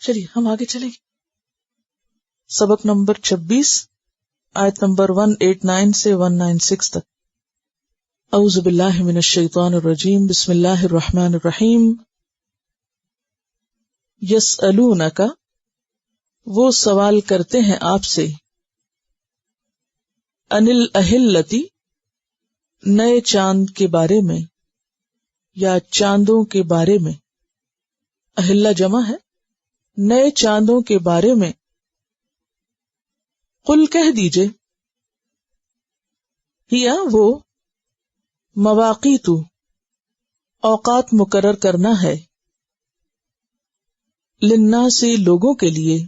چلیے ہم آگے چلیں گے. سبق نمبر 26 آیت نمبر 189 سے 196 تک. اعوذ باللہ من الشیطان الرجیم. بسم اللہ الرحمن الرحیم. یسألونک، وہ سوال کرتے ہیں آپ سے، عن الاہلتی، نئے چاند کے بارے میں یا چاندوں کے بارے میں. اہلہ جمع ہے، نئے چاندوں کے بارے میں. قل کہہ دیجئے، ہیا وہ، مواقیت اوقات مقرر کرنا ہے، للناس لوگوں کے لیے،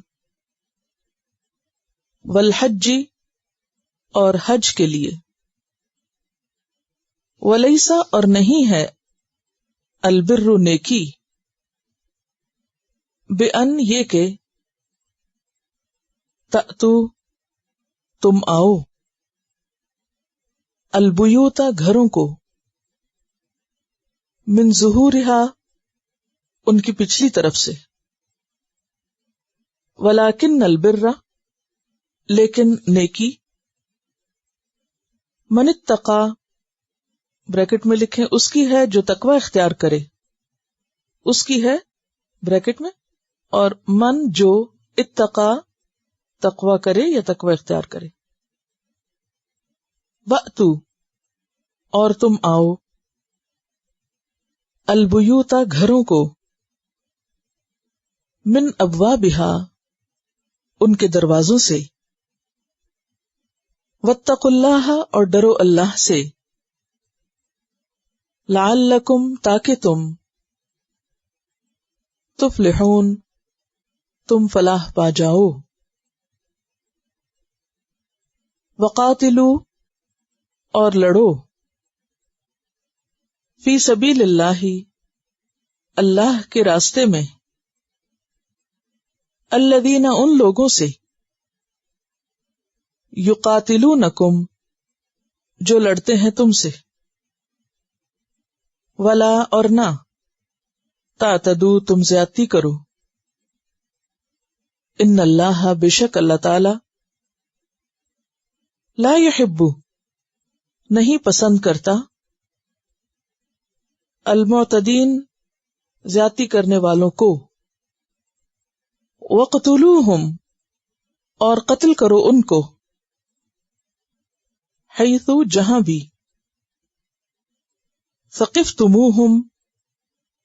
والحج اور حج کے لیے. ولیسا اور نہیں ہے، البر نیکی، بأن یہ کہ، تأتو تم آؤ، البیوتا گھروں کو، من ظہورہا ان کی پچھلی طرف سے، ولیکن البر لیکن نیکی، من اتقا بریکٹ میں لکھیں اس کی ہے جو تقوی اختیار کرے، اس کی ہے بریکٹ میں، اور من جو اتقا تقوی کرے یا تقوی اختیار کرے. وَأْتُو اور تم آؤ، البیوتا گھروں کو، من ابوابہا ان کے دروازوں سے، واتقوا اللہ اور ڈرو اللہ سے، لعلکم تاکہ تم، تفلحون تم فلاح پا جاؤ. وقاتلوا اور لڑو، فی سبیل اللہ اللہ کے راستے میں، الذین ان لوگوں سے، یقاتلونکم جو لڑتے ہیں تم سے، ولا اور نہ، تعتدوا تم زیادتی کرو، ان اللہ بے شک اللہ تعالی، لا یحب نہیں پسند کرتا، المعتدین زیادتی کرنے والوں کو. وقتلوہم اور قتل کرو ان کو، حیث جہاں بھی، ثقفتموہم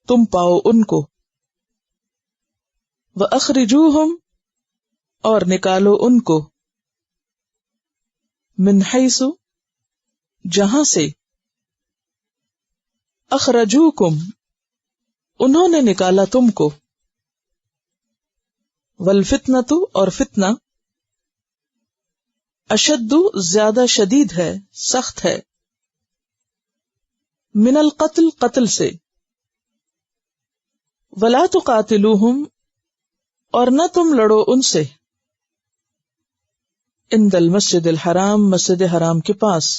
تم پاؤ ان کو، واخرجوہم اور نکالو ان کو، من حیث جہاں سے، اخرجوکم انہوں نے نکالا تم کو. والفتنۃ اور فتنہ، اشد زیادہ شدید ہے، سخت ہے، من القتل قتل سے. ولا تقاتلوہم اور نہ تم لڑو ان سے، عند المسجد الحرام مسجد حرام کے پاس،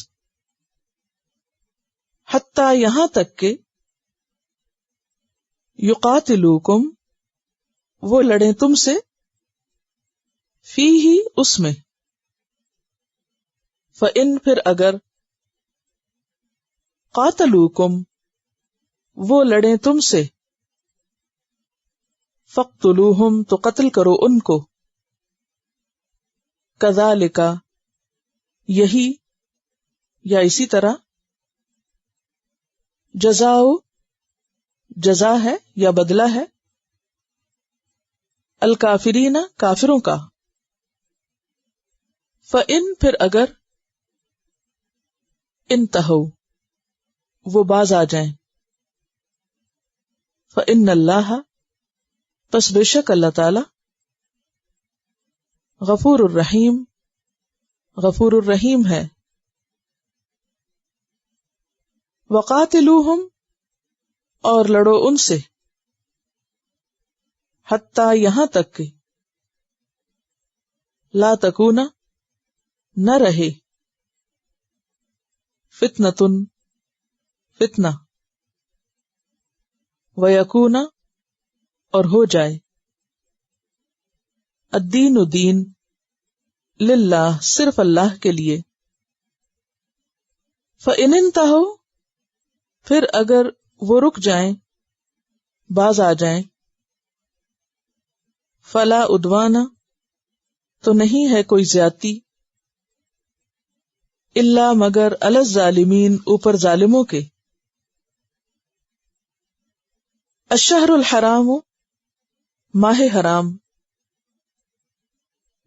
حتیٰ یہاں تک کہ، یقاتلوکم وہ لڑیں تم سے، فیہ اس میں، فإن پھر اگر، قاتلوکم وہ لڑیں تم سے، فاقتلوہم تو قتل کرو ان کو، کذالک یہی یا اسی طرح، جزاؤ جزا ہے یا بدلہ ہے، الکافرین کافروں کا. فإن پھر اگر، انتہوا وہ باز آ جائیں، فإن اللہ پس بے شک اللہ تعالی، غفور الرحیم غفور الرحیم ہے. وقاتلوہم اور لڑو ان سے، حتیٰ یہاں تک کہ، لا تکونا نہ رہے، فتنۃ فتنہ، ویکونا اور ہو جائے، الدین دین للہ صرف اللہ کے لیے. فَإِنِ انتہوا پھر اگر وہ رک جائیں، باز آ جائیں، فلا عدوان تو نہیں ہے کوئی زیادتی، الا مگر علی الظالمین اوپر ظالموں کے. الشہر الحرام ماہ حرام،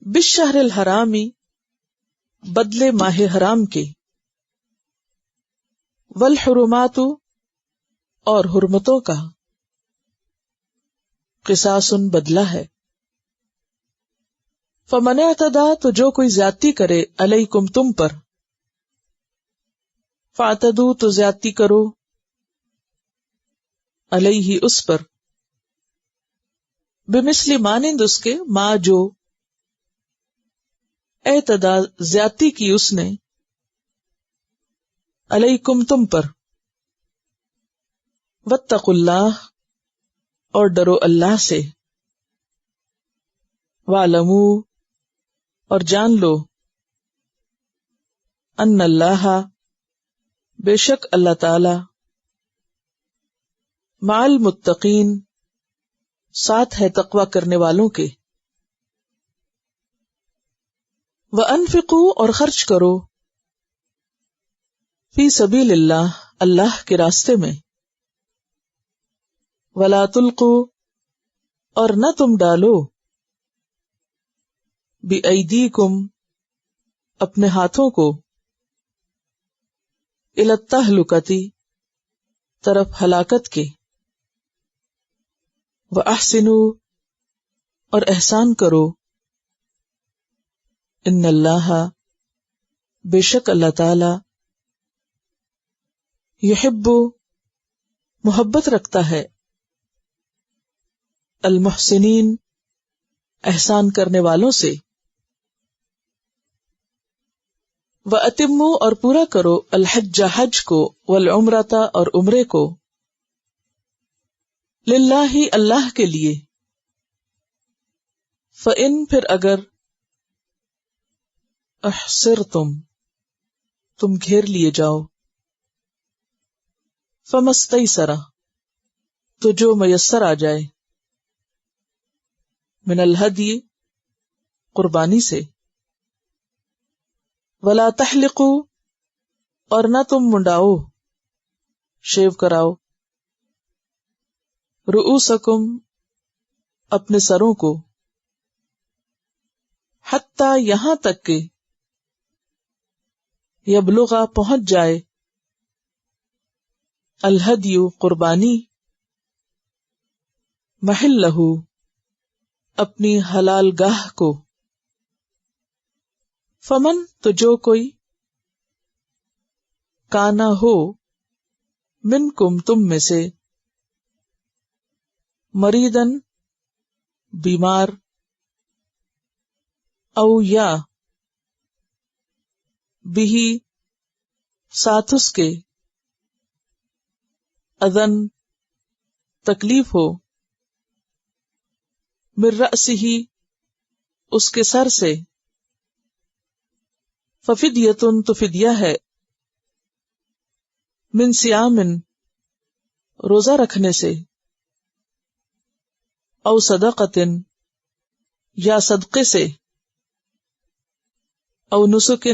بالشہر الحرامی بدلے ماہ حرام کے، والحرمات اور حرمتوں کا، قصاص بدلہ ہے. فمن اعتدی تو جو کوئی زیادتی کرے علیکم تم پر، فاعتدوا تو زیادتی کرو علیہ اس پر، بمثل مانند اس کے، ما جو اعتدا زیادتی کی اس نے، علیکم تم پر. واتقوا اللہ اور ڈرو اللہ سے، واعلموا اور جان لو، ان اللہ بے شک اللہ تعالی، مع المتقین ساتھ ہے تقوی کرنے والوں کے. وَأَنفِقُوا اور خرچ کرو، فی سبیل اللہ اللہ کے راستے میں، وَلَا تُلْقُوا اور نہ تم ڈالو، بِأَیْدِیکُم اپنے ہاتھوں کو، الی التہلکۃ طرف ہلاکت کے. وَأَحْسِنُوا اور احسان کرو، ان اللہ بے شک اللہ تعالی، یحب محبت رکھتا ہے، المحسنین احسان کرنے والوں سے. وَأَتِمُّوا اور پورا کرو، الحج حج کو، والعمرۃ اور عمرے کو، للہ اللہ کے لیے. فَإِن پھر اگر احصرتم تم گھیر لیے جاؤ، فمستیسر تو جو میسر آ جائے، من الہدی قربانی سے. ولا تحلقوا اور نہ تم منڈاؤ، شیو کراؤ، رؤوسکم اپنے سروں کو، حتی یہاں تک کہ یبلغ پہنچ جائے، الہدی قربانی، محلہ اپنی حلال گاہ کو. فمن تو جو کوئی، کانا ہو، منکم تم میں سے، مریدن بیمار، او یا بھی ساتھ اس کے، اذن تکلیف ہو، من رأسہ اس کے سر سے، ففدیۃ تو فدیہ ہے، من صیام روزہ رکھنے سے، او صدقۃ یا صدقے سے، او نسک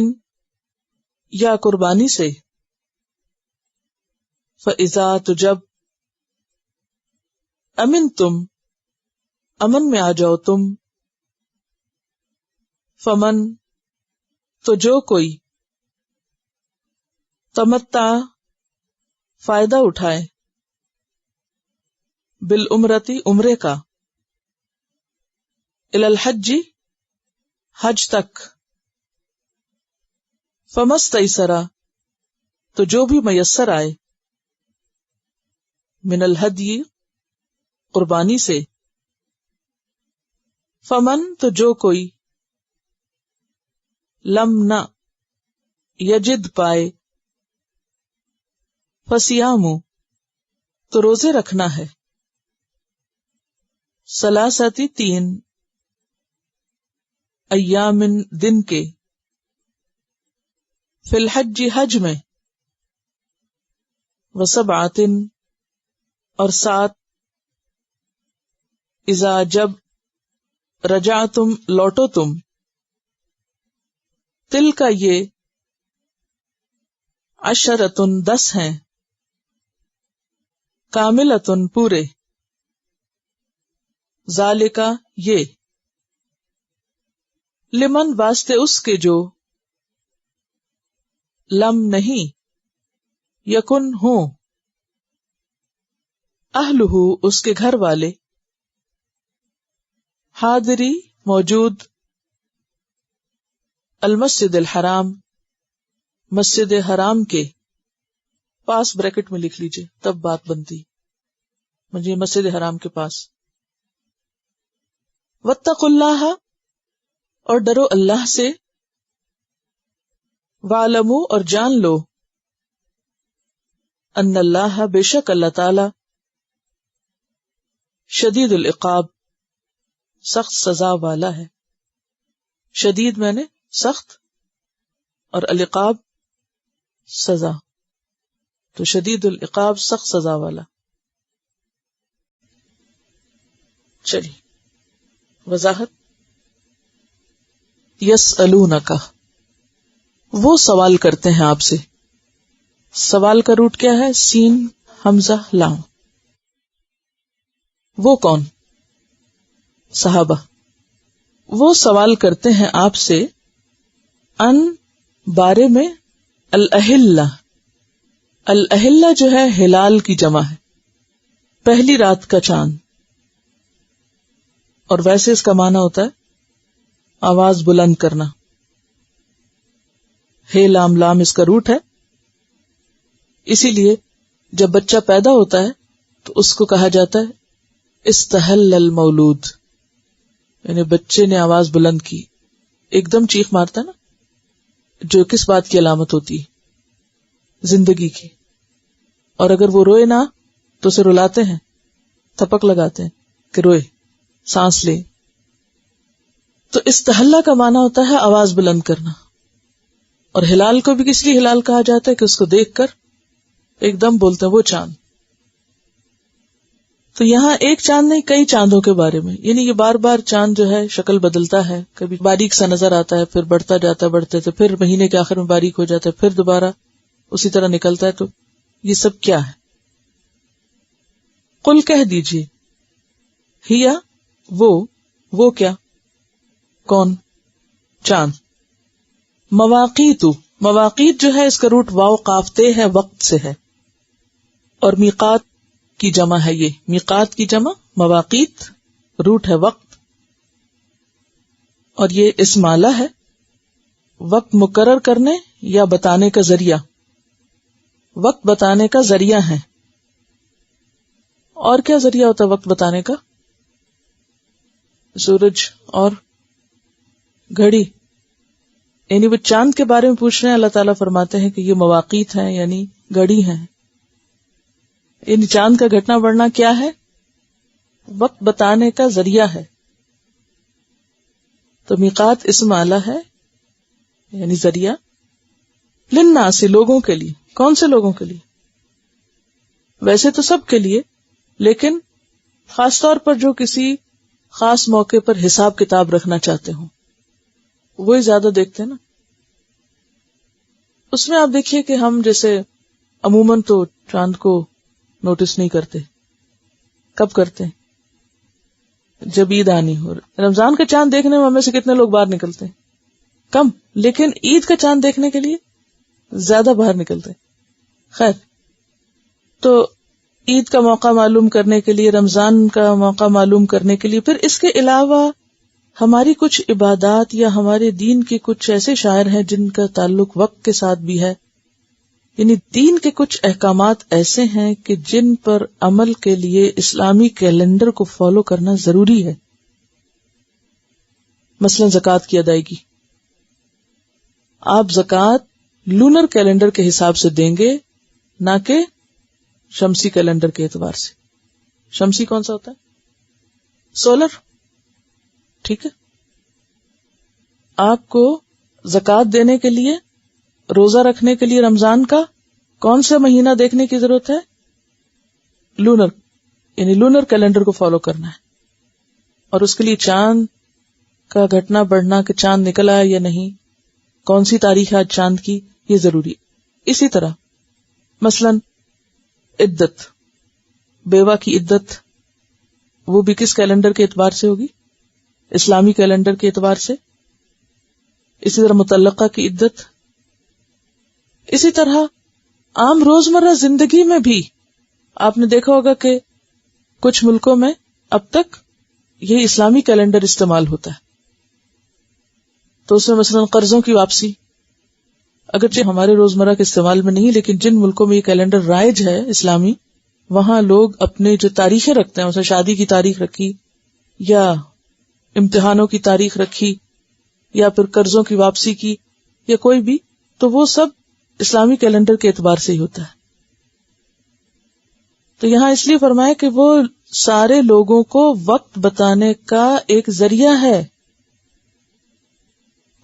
یا قربانی سے. فَإِذَا تو جب، امن تم امن میں آ جاؤ تم، فمن تو جو کوئی، تمتع فائدہ اٹھائے، بالعمرتی عمرے کا، الی الحج حج تک، فمستیسر تو جو بھی میسر آئے، من الہدی قربانی سے. فمن تو جو کوئی، لم نہ یجد پائے، فصیام تو روزے رکھنا ہے، ثلاثتی تین، ایامن دن کے، فی الحج حج میں، وسبعۃ اور 7، اذا جب، رجعتم لوٹو تم، تل کا یہ، عشرۃ 10 ہیں، کاملۃ پورے، ذالکا یہ، لمن واسطے اس کے جو، لم نہیں، یکن ہوں، اہلہ اس کے گھر والے، حاضری موجود، المسجد الحرام مسجد حرام کے پاس، بریکٹ میں لکھ لیجئے تب بات بنتی، مجھے مسجد حرام کے پاس، واتقوا اللہ اور ڈرو اللہ سے، وَاعْلَمُوا اور جان لو، ان اللہ بے شک اللہ تعالی، شدید العقاب سخت سزا والا ہے، شدید میں نے سخت اور العقاب سزا، تو شدید العقاب سخت سزا والا۔ چلیے وضاحت، یسألونک وہ سوال کرتے ہیں آپ سے، سوال کا روٹ کیا ہے؟ سین حمزہ لام، وہ کون؟ صحابہ، وہ سوال کرتے ہیں آپ سے، ان بارے میں، الاہلہ، الاہلہ جو ہے ہلال کی جمع ہے، پہلی رات کا چاند، اور ویسے اس کا معنی ہوتا ہے آواز بلند کرنا، ہے لام لام اس کا روٹ ہے، اسی لیے جب بچہ پیدا ہوتا ہے تو اس کو کہا جاتا ہے استحل المولود، یعنی بچے نے آواز بلند کی، ایک دم چیخ مارتا ہے نا، جو کس بات کی علامت ہوتی ہے؟ زندگی کی، اور اگر وہ روئے نہ تو اسے رلاتے ہیں، تھپک لگاتے ہیں کہ روئے، سانس لے، تو استحلہ کا معنی ہوتا ہے آواز بلند کرنا، اور ہلال کو بھی کس لیے ہلال کہا جاتا ہے کہ اس کو دیکھ کر ایک دم بولتے ہیں وہ چاند۔ تو یہاں ایک چاند نہیں، کئی چاندوں کے بارے میں، یعنی یہ بار بار چاند جو ہے شکل بدلتا ہے، کبھی باریک سا نظر آتا ہے، پھر بڑھتا جاتا ہے، بڑھتے تو پھر مہینے کے آخر میں باریک ہو جاتا ہے، پھر دوبارہ اسی طرح نکلتا ہے، تو یہ سب کیا ہے؟ قل کہہ دیجیے، ہیا وہ کیا، کون؟ چاند، مواقیت، مواقیت جو ہے اس کا روٹ واو قاف تے ہے، وقت سے ہے، اور میقات کی جمع ہے، یہ میقات کی جمع مواقیت، روٹ ہے وقت، اور یہ اسم آلہ ہے، وقت مقرر کرنے یا بتانے کا ذریعہ، وقت بتانے کا ذریعہ ہے۔ اور کیا ذریعہ ہوتا ہے وقت بتانے کا؟ سورج اور گھڑی، یعنی وہ چاند کے بارے میں پوچھ رہے ہیں، اللہ تعالیٰ فرماتے ہیں کہ یہ مواقیت ہیں، یعنی گھڑی ہیں، یعنی چاند کا گھٹنا بڑھنا کیا ہے؟ وقت بتانے کا ذریعہ ہے۔ تو میقات اسم آلہ ہے، یعنی ذریعہ، للناس لوگوں کے لیے، کون سے لوگوں کے لیے؟ ویسے تو سب کے لیے، لیکن خاص طور پر جو کسی خاص موقع پر حساب کتاب رکھنا چاہتے ہوں وہی زیادہ دیکھتے ہیں نا۔ اس میں آپ دیکھیے کہ ہم جیسے عموماً تو چاند کو نوٹس نہیں کرتے، کب کرتے ہیں؟ جب عید آنی ہو۔ رمضان کا چاند دیکھنے میں ہمیں سے کتنے لوگ باہر نکلتے ہیں؟ کم، لیکن عید کا چاند دیکھنے کے لیے زیادہ باہر نکلتے ہیں۔ خیر، تو عید کا موقع معلوم کرنے کے لیے، رمضان کا موقع معلوم کرنے کے لیے، پھر اس کے علاوہ ہماری کچھ عبادات یا ہمارے دین کے کچھ ایسے شاعر ہیں جن کا تعلق وقت کے ساتھ بھی ہے، یعنی دین کے کچھ احکامات ایسے ہیں کہ جن پر عمل کے لیے اسلامی کیلنڈر کو فالو کرنا ضروری ہے۔ مثلا زکوٰۃ کی ادائیگی، آپ زکوٰۃ لونر کیلنڈر کے حساب سے دیں گے، نہ کہ شمسی کیلنڈر کے اعتبار سے۔ شمسی کون سا ہوتا ہے؟ سولر، ٹھیک ہے۔ آپ کو زکوٰۃ دینے کے لیے، روزہ رکھنے کے لیے رمضان کا کون سا مہینہ دیکھنے کی ضرورت ہے؟ لونر، یعنی لونر کیلنڈر کو فالو کرنا ہے، اور اس کے لیے چاند کا گھٹنا بڑھنا کہ چاند نکلا ہے یا نہیں، کون سی تاریخ ہے آج چاند کی، یہ ضروری ہے۔ اسی طرح مثلا عدت، بیوہ کی عدت، وہ بھی کس کیلنڈر کے اعتبار سے ہوگی؟ اسلامی کیلنڈر کے اعتبار سے۔ اسی طرح مطلقہ کی عدت۔ اسی طرح عام روزمرہ زندگی میں بھی آپ نے دیکھا ہوگا کہ کچھ ملکوں میں اب تک یہ اسلامی کیلنڈر استعمال ہوتا ہے، تو اس میں مثلا قرضوں کی واپسی، اگرچہ ہمارے روزمرہ کے استعمال میں نہیں، لیکن جن ملکوں میں یہ کیلنڈر رائج ہے اسلامی، وہاں لوگ اپنے جو تاریخیں رکھتے ہیں، مثلا شادی کی تاریخ رکھی یا امتحانوں کی تاریخ رکھی یا پھر قرضوں کی واپسی کی یا کوئی بھی، تو وہ سب اسلامی کیلنڈر کے اعتبار سے ہی ہوتا ہے۔ تو یہاں اس لیے فرمایا کہ وہ سارے لوگوں کو وقت بتانے کا ایک ذریعہ ہے۔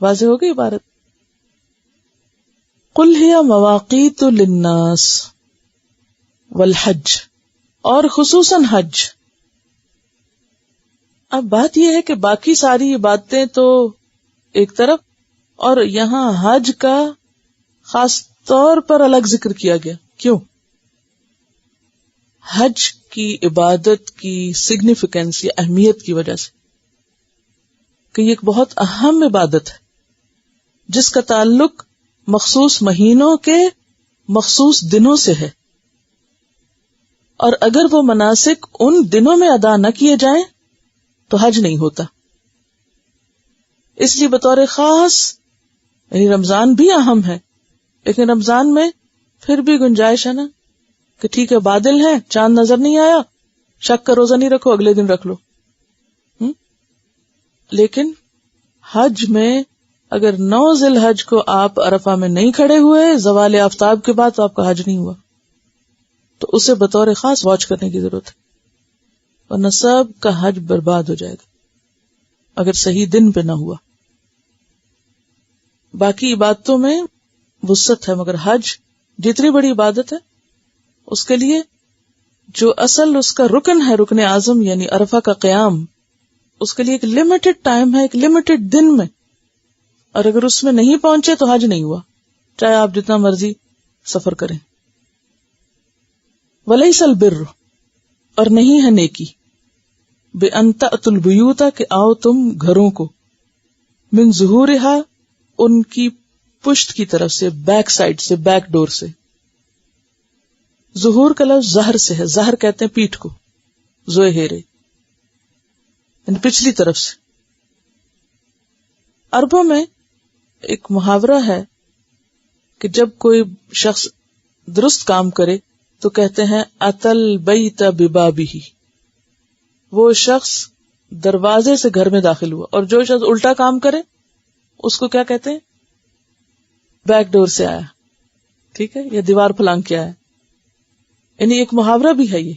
واضح ہو گئی عبارت؟ قل ہی مواقیت للناس والحج، اور خصوصاً حج۔ اب بات یہ ہے کہ باقی ساری عبادتیں تو ایک طرف، اور یہاں حج کا خاص طور پر الگ ذکر کیا گیا۔ کیوں؟ حج کی عبادت کی سگنیفیکینس یا اہمیت کی وجہ سے، کہ یہ ایک بہت اہم عبادت ہے جس کا تعلق مخصوص مہینوں کے مخصوص دنوں سے ہے، اور اگر وہ مناسک ان دنوں میں ادا نہ کیے جائیں تو حج نہیں ہوتا۔ اس لیے بطور خاص، یعنی رمضان بھی اہم ہے، لیکن رمضان میں پھر بھی گنجائش ہے نا کہ ٹھیک ہے بادل ہے، چاند نظر نہیں آیا، شک کا روزہ نہیں رکھو، اگلے دن رکھ لو۔ لیکن حج میں اگر 9 ذی الحج کو آپ عرفہ میں نہیں کھڑے ہوئے زوال آفتاب کے بعد، تو آپ کا حج نہیں ہوا، تو اسے بطور خاص واچ کرنے کی ضرورت ہے، ورنہ سب کا حج برباد ہو جائے گا اگر صحیح دن پہ نہ ہوا۔ باقی عبادتوں میں وسعت ہے، مگر حج جتنی بڑی عبادت ہے اس کے لیے جو اصل اس کا رکن ہے، رکن اعظم یعنی عرفہ کا قیام، اس کے لیے ایک لمیٹڈ ٹائم ہے، ایک لمیٹڈ دن میں، اور اگر اس میں نہیں پہنچے تو حج نہیں ہوا، چاہے آپ جتنا مرضی سفر کریں۔ وَلَيْسَ الْبِرُّ، اور نہیں ہے نیکی، بِأَن تَأْتُوا الْبُيُوتَ، کہ آؤ تم گھروں کو، من ظہورها، ان کی پشت کی طرف سے، بیک سائڈ سے، بیک ڈور سے۔ ظہور کا لفظ ظہر سے ہے، ظہر کہتے ہیں پیٹھ کو، زوئے ہیرے، یعنی پچھلی طرف سے۔ عربوں میں ایک محاورہ ہے کہ جب کوئی شخص درست کام کرے تو کہتے ہیں اتل بیت ببابہ، وہ شخص دروازے سے گھر میں داخل ہوا، اور جو شخص الٹا کام کرے اس کو کیا کہتے ہیں؟ بیک ڈور سے آیا، ٹھیک ہے، یا دیوار پھلانگ کے آیا۔ یعنی ایک محاورہ بھی ہے یہ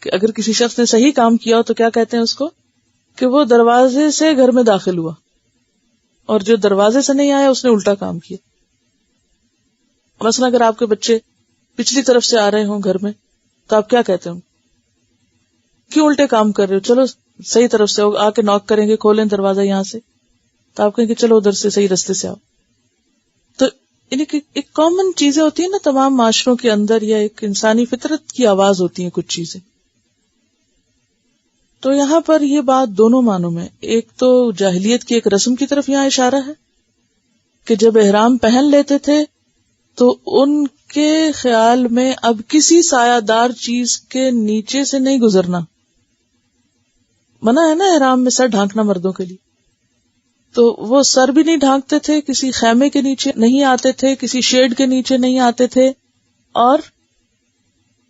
کہ اگر کسی شخص نے صحیح کام کیا ہو تو کیا کہتے ہیں اس کو؟ کہ وہ دروازے سے گھر میں داخل ہوا، اور جو دروازے سے نہیں آیا اس نے الٹا کام کیا۔ مثلا اگر آپ کے بچے پچھلی طرف سے آ رہے ہوں گھر میں تو آپ کیا کہتے ہوں؟ کیوں الٹے کام کر رہے ہو؟ چلو صحیح طرف سے آ کے ناک کریں گے، کھولیں دروازہ یہاں سے، تو آپ کہیں گے چلو ادھر سے صحیح رستے سے آؤ۔ تو یعنی کہ ایک کامن چیزیں ہوتی ہیں نا تمام معاشروں کے اندر، یا ایک انسانی فطرت کی آواز ہوتی ہیں کچھ چیزیں۔ تو یہاں پر یہ بات دونوں معنوں میں، ایک تو جاہلیت کی ایک رسم کی طرف یہاں اشارہ ہے کہ جب احرام پہن لیتے تھے تو ان کے خیال میں اب کسی سایہ دار چیز کے نیچے سے نہیں گزرنا، منع ہے نا احرام میں سر ڈھانکنا مردوں کے لیے، تو وہ سر بھی نہیں ڈھانکتے تھے، کسی خیمے کے نیچے نہیں آتے تھے، کسی شیڈ کے نیچے نہیں آتے تھے، اور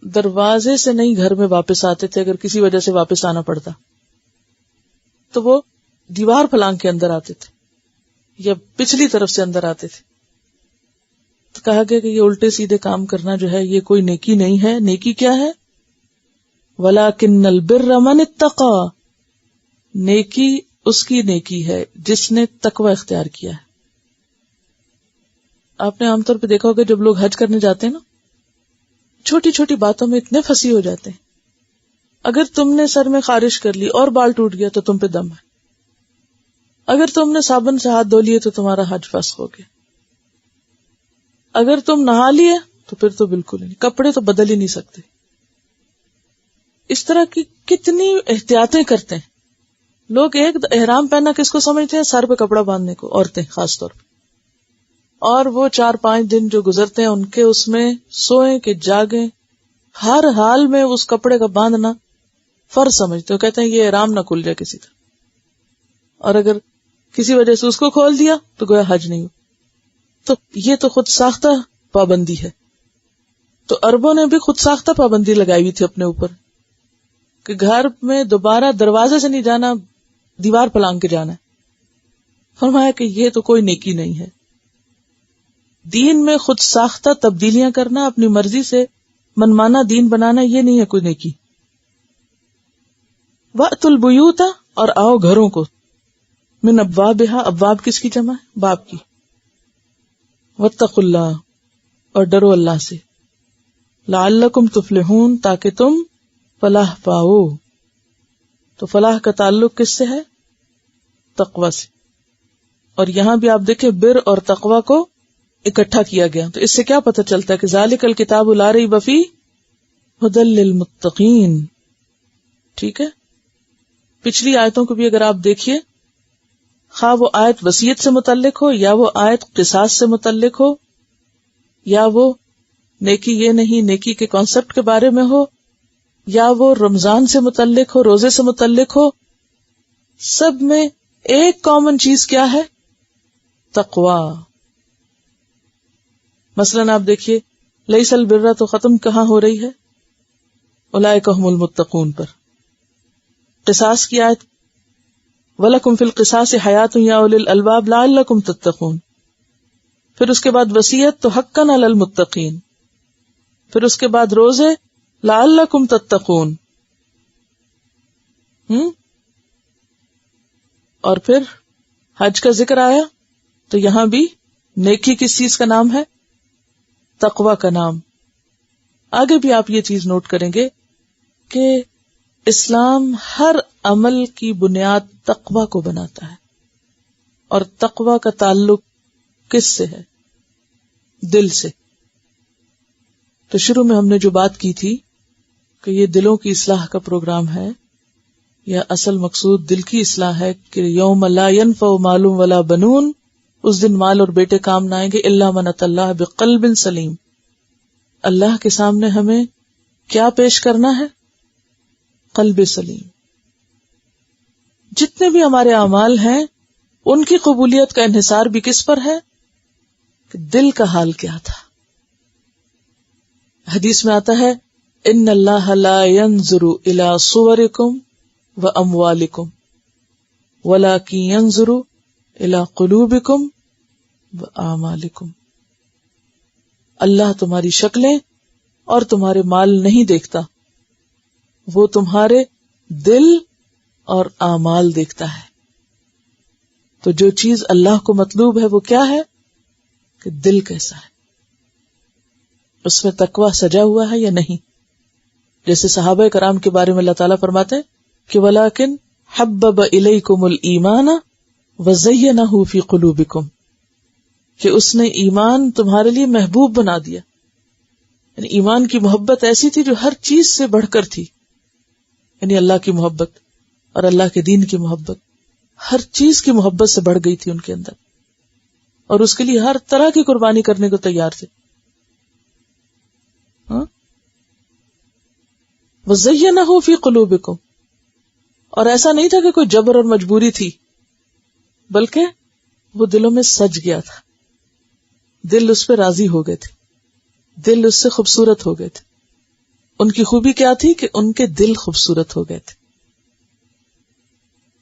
دروازے سے نہیں گھر میں واپس آتے تھے۔ اگر کسی وجہ سے واپس آنا پڑتا تو وہ دیوار پھلانگ کے اندر آتے تھے یا پچھلی طرف سے اندر آتے تھے۔ تو کہا گیا کہ یہ الٹے سیدھے کام کرنا جو ہے یہ کوئی نیکی نہیں ہے۔ نیکی کیا ہے؟ وَلَكِنَّ الْبِرَّ مَنِ اتَّقَى، نیکی اس کی نیکی ہے جس نے تقوی اختیار کیا ہے. آپ نے عام طور پہ دیکھا ہوگا جب لوگ حج کرنے جاتے ہیں نا، چھوٹی چھوٹی باتوں میں اتنے پھنسی ہو جاتے ہیں. اگر تم نے سر میں خارش کر لی اور بال ٹوٹ گیا تو تم پہ دم ہے. اگر تم نے صابن سے ہاتھ دھو لیے تو تمہارا حج فسخ ہو گیا. اگر تم نہا لیے تو پھر تو بالکل نہیں، کپڑے تو بدل ہی نہیں سکتے. اس طرح کی کتنی احتیاطیں کرتے ہیں لوگ. ایک احرام پہننا کس کو سمجھتے ہیں؟ سر پہ کپڑا باندھنے کو، عورتیں خاص طور پہ. اور وہ 4-5 دن جو گزرتے ہیں ان کے اس میں سوئیں کہ جاگیں، ہر حال میں اس کپڑے کا باندھنا فرض سمجھتے ہو. کہتے ہیں یہ احرام نہ کھل جائے کسی طرح، اور اگر کسی وجہ سے اس کو کھول دیا تو گویا حج نہیں ہو. تو یہ تو خود ساختہ پابندی ہے. تو عربوں نے بھی خود ساختہ پابندی لگائی ہوئی تھی اپنے اوپر کہ گھر میں دوبارہ دروازے سے نہیں جانا، دیوار پلانگ کے جانا ہے. فرمایا کہ یہ تو کوئی نیکی نہیں ہے. دین میں خود ساختہ تبدیلیاں کرنا، اپنی مرضی سے منمانا دین بنانا، یہ نہیں ہے کوئی نیکی. وَأْتُوا الْبُيُوتَ، اور آؤ گھروں کو. من ابوابها، ابواب کس کی جمع ہے؟ باب کی. وَاتَّقُوا اللَّهَ، اور ڈرو اللہ سے. لَعَلَّكُمْ تُفْلِحُونَ، تاکہ تم فلاح پاؤ. تو فلاح کا تعلق کس سے ہے؟ تقوی سے. اور یہاں بھی آپ دیکھیں بر اور تقوی کو اکٹھا کیا گیا. تو اس سے کیا پتہ چلتا ہے کہ ذالک الکتاب لا ریب فیہ ھدی للمتقین. ٹھیک ہے. پچھلی آیتوں کو بھی اگر آپ دیکھیے، خواہ وہ آیت وصیت سے متعلق ہو، یا وہ آیت قصاص سے متعلق ہو، یا وہ نیکی یہ نہیں نیکی کے کانسیپٹ کے بارے میں ہو، یا وہ رمضان سے متعلق ہو، روزے سے متعلق ہو، سب میں ایک کامن چیز کیا ہے؟ تقوی. مثلاً آپ دیکھیے لیس البر تو ختم کہاں ہو رہی ہے؟ اولئک ھم المتقون پر. قصاص کی آیت وَلَكُمْ فِي الْقِصَاصِ حَيَاةٌ يَا أُولِي الْأَلْبَابِ لَعَلَّكُمْ تَتَّقُونَ. پھر اس کے بعد وصیت تو حقاً علی المتقین. پھر اس کے بعد روزے لَعَلَّكُمْ تَتَّقُونَ. اور پھر حج کا ذکر آیا تو یہاں بھی نیکی کس چیز کا نام ہے؟ تقوی کا نام. آگے بھی آپ یہ چیز نوٹ کریں گے کہ اسلام ہر عمل کی بنیاد تقوی کو بناتا ہے. اور تقوی کا تعلق کس سے ہے؟ دل سے. تو شروع میں ہم نے جو بات کی تھی کہ یہ دلوں کی اصلاح کا پروگرام ہے، یا اصل مقصود دل کی اصلاح ہے کہ یوم لا ینفع مال ولا بنون، اس دن مال اور بیٹے کام نہ آئیں گے الا من اتى اللہ بقلب سلیم. اللہ کے سامنے ہمیں کیا پیش کرنا ہے؟ قلب سلیم. جتنے بھی ہمارے اعمال ہیں ان کی قبولیت کا انحصار بھی کس پر ہے؟ کہ دل کا حال کیا تھا. حدیث میں آتا ہے ان اللہ لا ينظر الى صورکم واموالکم ولکن ينظر الى قلوبکم واعمالکم. اللہ تمہاری شکلیں اور تمہارے مال نہیں دیکھتا، وہ تمہارے دل اور اعمال دیکھتا ہے. تو جو چیز اللہ کو مطلوب ہے وہ کیا ہے؟ کہ دل کیسا ہے، اس میں تقوی سجا ہوا ہے یا نہیں. جیسے صحابہ کرام کے بارے میں اللہ تعالیٰ فرماتے ہیں کہ وَلَكِنْ حَبَّبَ إِلَيْكُمُ الْإِيمَانَ وَزَيَّنَهُ فِي قُلُوبِكُمْ، کہ اس نے ایمان تمہارے لیے محبوب بنا دیا. یعنی ایمان کی محبت ایسی تھی جو ہر چیز سے بڑھ کر تھی. یعنی اللہ کی محبت اور اللہ کے دین کی محبت ہر چیز کی محبت سے بڑھ گئی تھی ان کے اندر، اور اس کے لیے ہر طرح کی قربانی کرنے کو تیار تھے. وَزَيَّنَهُ فِي قُلُوبِكُمْ، اور ایسا نہیں تھا کہ کوئی جبر اور مجبوری تھی، بلکہ وہ دلوں میں سج گیا تھا. دل اس پہ راضی ہو گئے تھے، دل اس سے خوبصورت ہو گئے تھے. ان کی خوبی کیا تھی کہ ان کے دل خوبصورت ہو گئے تھے.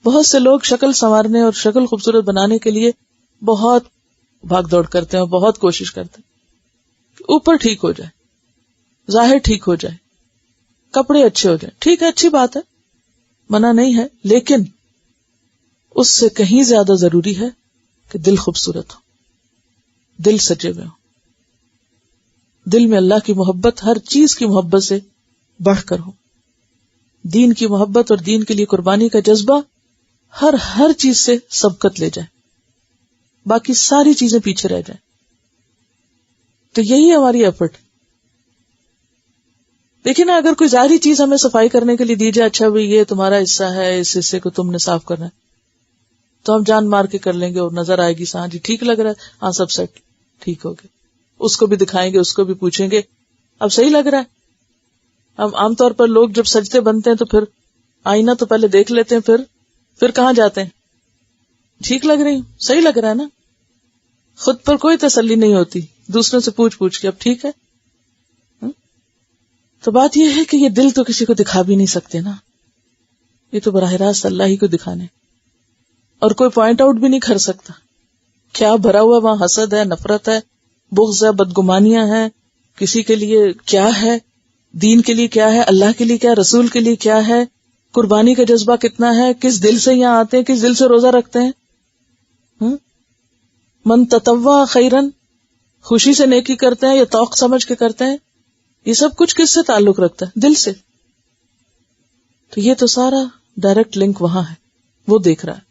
بہت سے لوگ شکل سنوارنے اور شکل خوبصورت بنانے کے لیے بہت بھاگ دوڑ کرتے ہیں، بہت کوشش کرتے ہیں کہ اوپر ٹھیک ہو جائے، ظاہر ٹھیک ہو جائے، کپڑے اچھے ہو جائیں. ٹھیک ہے، اچھی بات ہے، منع نہیں ہے، لیکن اس سے کہیں زیادہ ضروری ہے کہ دل خوبصورت ہو، دل سجے ہوئے ہو، دل میں اللہ کی محبت ہر چیز کی محبت سے بڑھ کر ہو، دین کی محبت اور دین کے لیے قربانی کا جذبہ ہر چیز سے سبقت لے جائے، باقی ساری چیزیں پیچھے رہ جائیں. تو یہی ہماری ایفرٹ. دیکھیں نا، اگر کوئی ظاہری چیز ہمیں صفائی کرنے کے لیے دی جائے، اچھا بھئی یہ تمہارا حصہ ہے، اس حصے کو تم نے صاف کرنا ہے، تو ہم جان مار کے کر لیں گے اور نظر آئے گی ہاں جی ٹھیک لگ رہا ہے، ہاں سب سیٹ ٹھیک ہو گیا. اس کو بھی دکھائیں گے، اس کو بھی پوچھیں گے اب صحیح لگ رہا ہے. اب عام طور پر لوگ جب سجدے بنتے ہیں تو پھر آئینہ تو پہلے دیکھ لیتے ہیں، پھر کہاں جاتے ہیں؟ ٹھیک لگ رہی، صحیح لگ رہا ہے نا. خود پر کوئی تسلی نہیں ہوتی، دوسروں سے پوچھ کے اب ٹھیک ہے. تو بات یہ ہے کہ یہ دل تو کسی کو دکھا بھی نہیں سکتے نا، یہ تو براہ راست اللہ ہی کو دکھانے، اور کوئی پوائنٹ آؤٹ بھی نہیں کر سکتا کیا بھرا ہوا وہاں حسد ہے، نفرت ہے، بغض ہے، بدگمانیاں ہیں، کسی کے لیے کیا ہے، دین کے لیے کیا ہے، اللہ کے لیے کیا، رسول کے لیے کیا ہے، قربانی کا جذبہ کتنا ہے، کس دل سے یہاں آتے ہیں، کس دل سے روزہ رکھتے ہیں. من تطوع خیرن، خوشی سے نیکی کرتے ہیں یا توق سمجھ کے کرتے ہیں، یہ سب کچھ کس سے تعلق رکھتا ہے؟ دل سے. تو یہ تو سارا ڈائریکٹ لنک وہاں ہے، وہ دیکھ رہا ہے،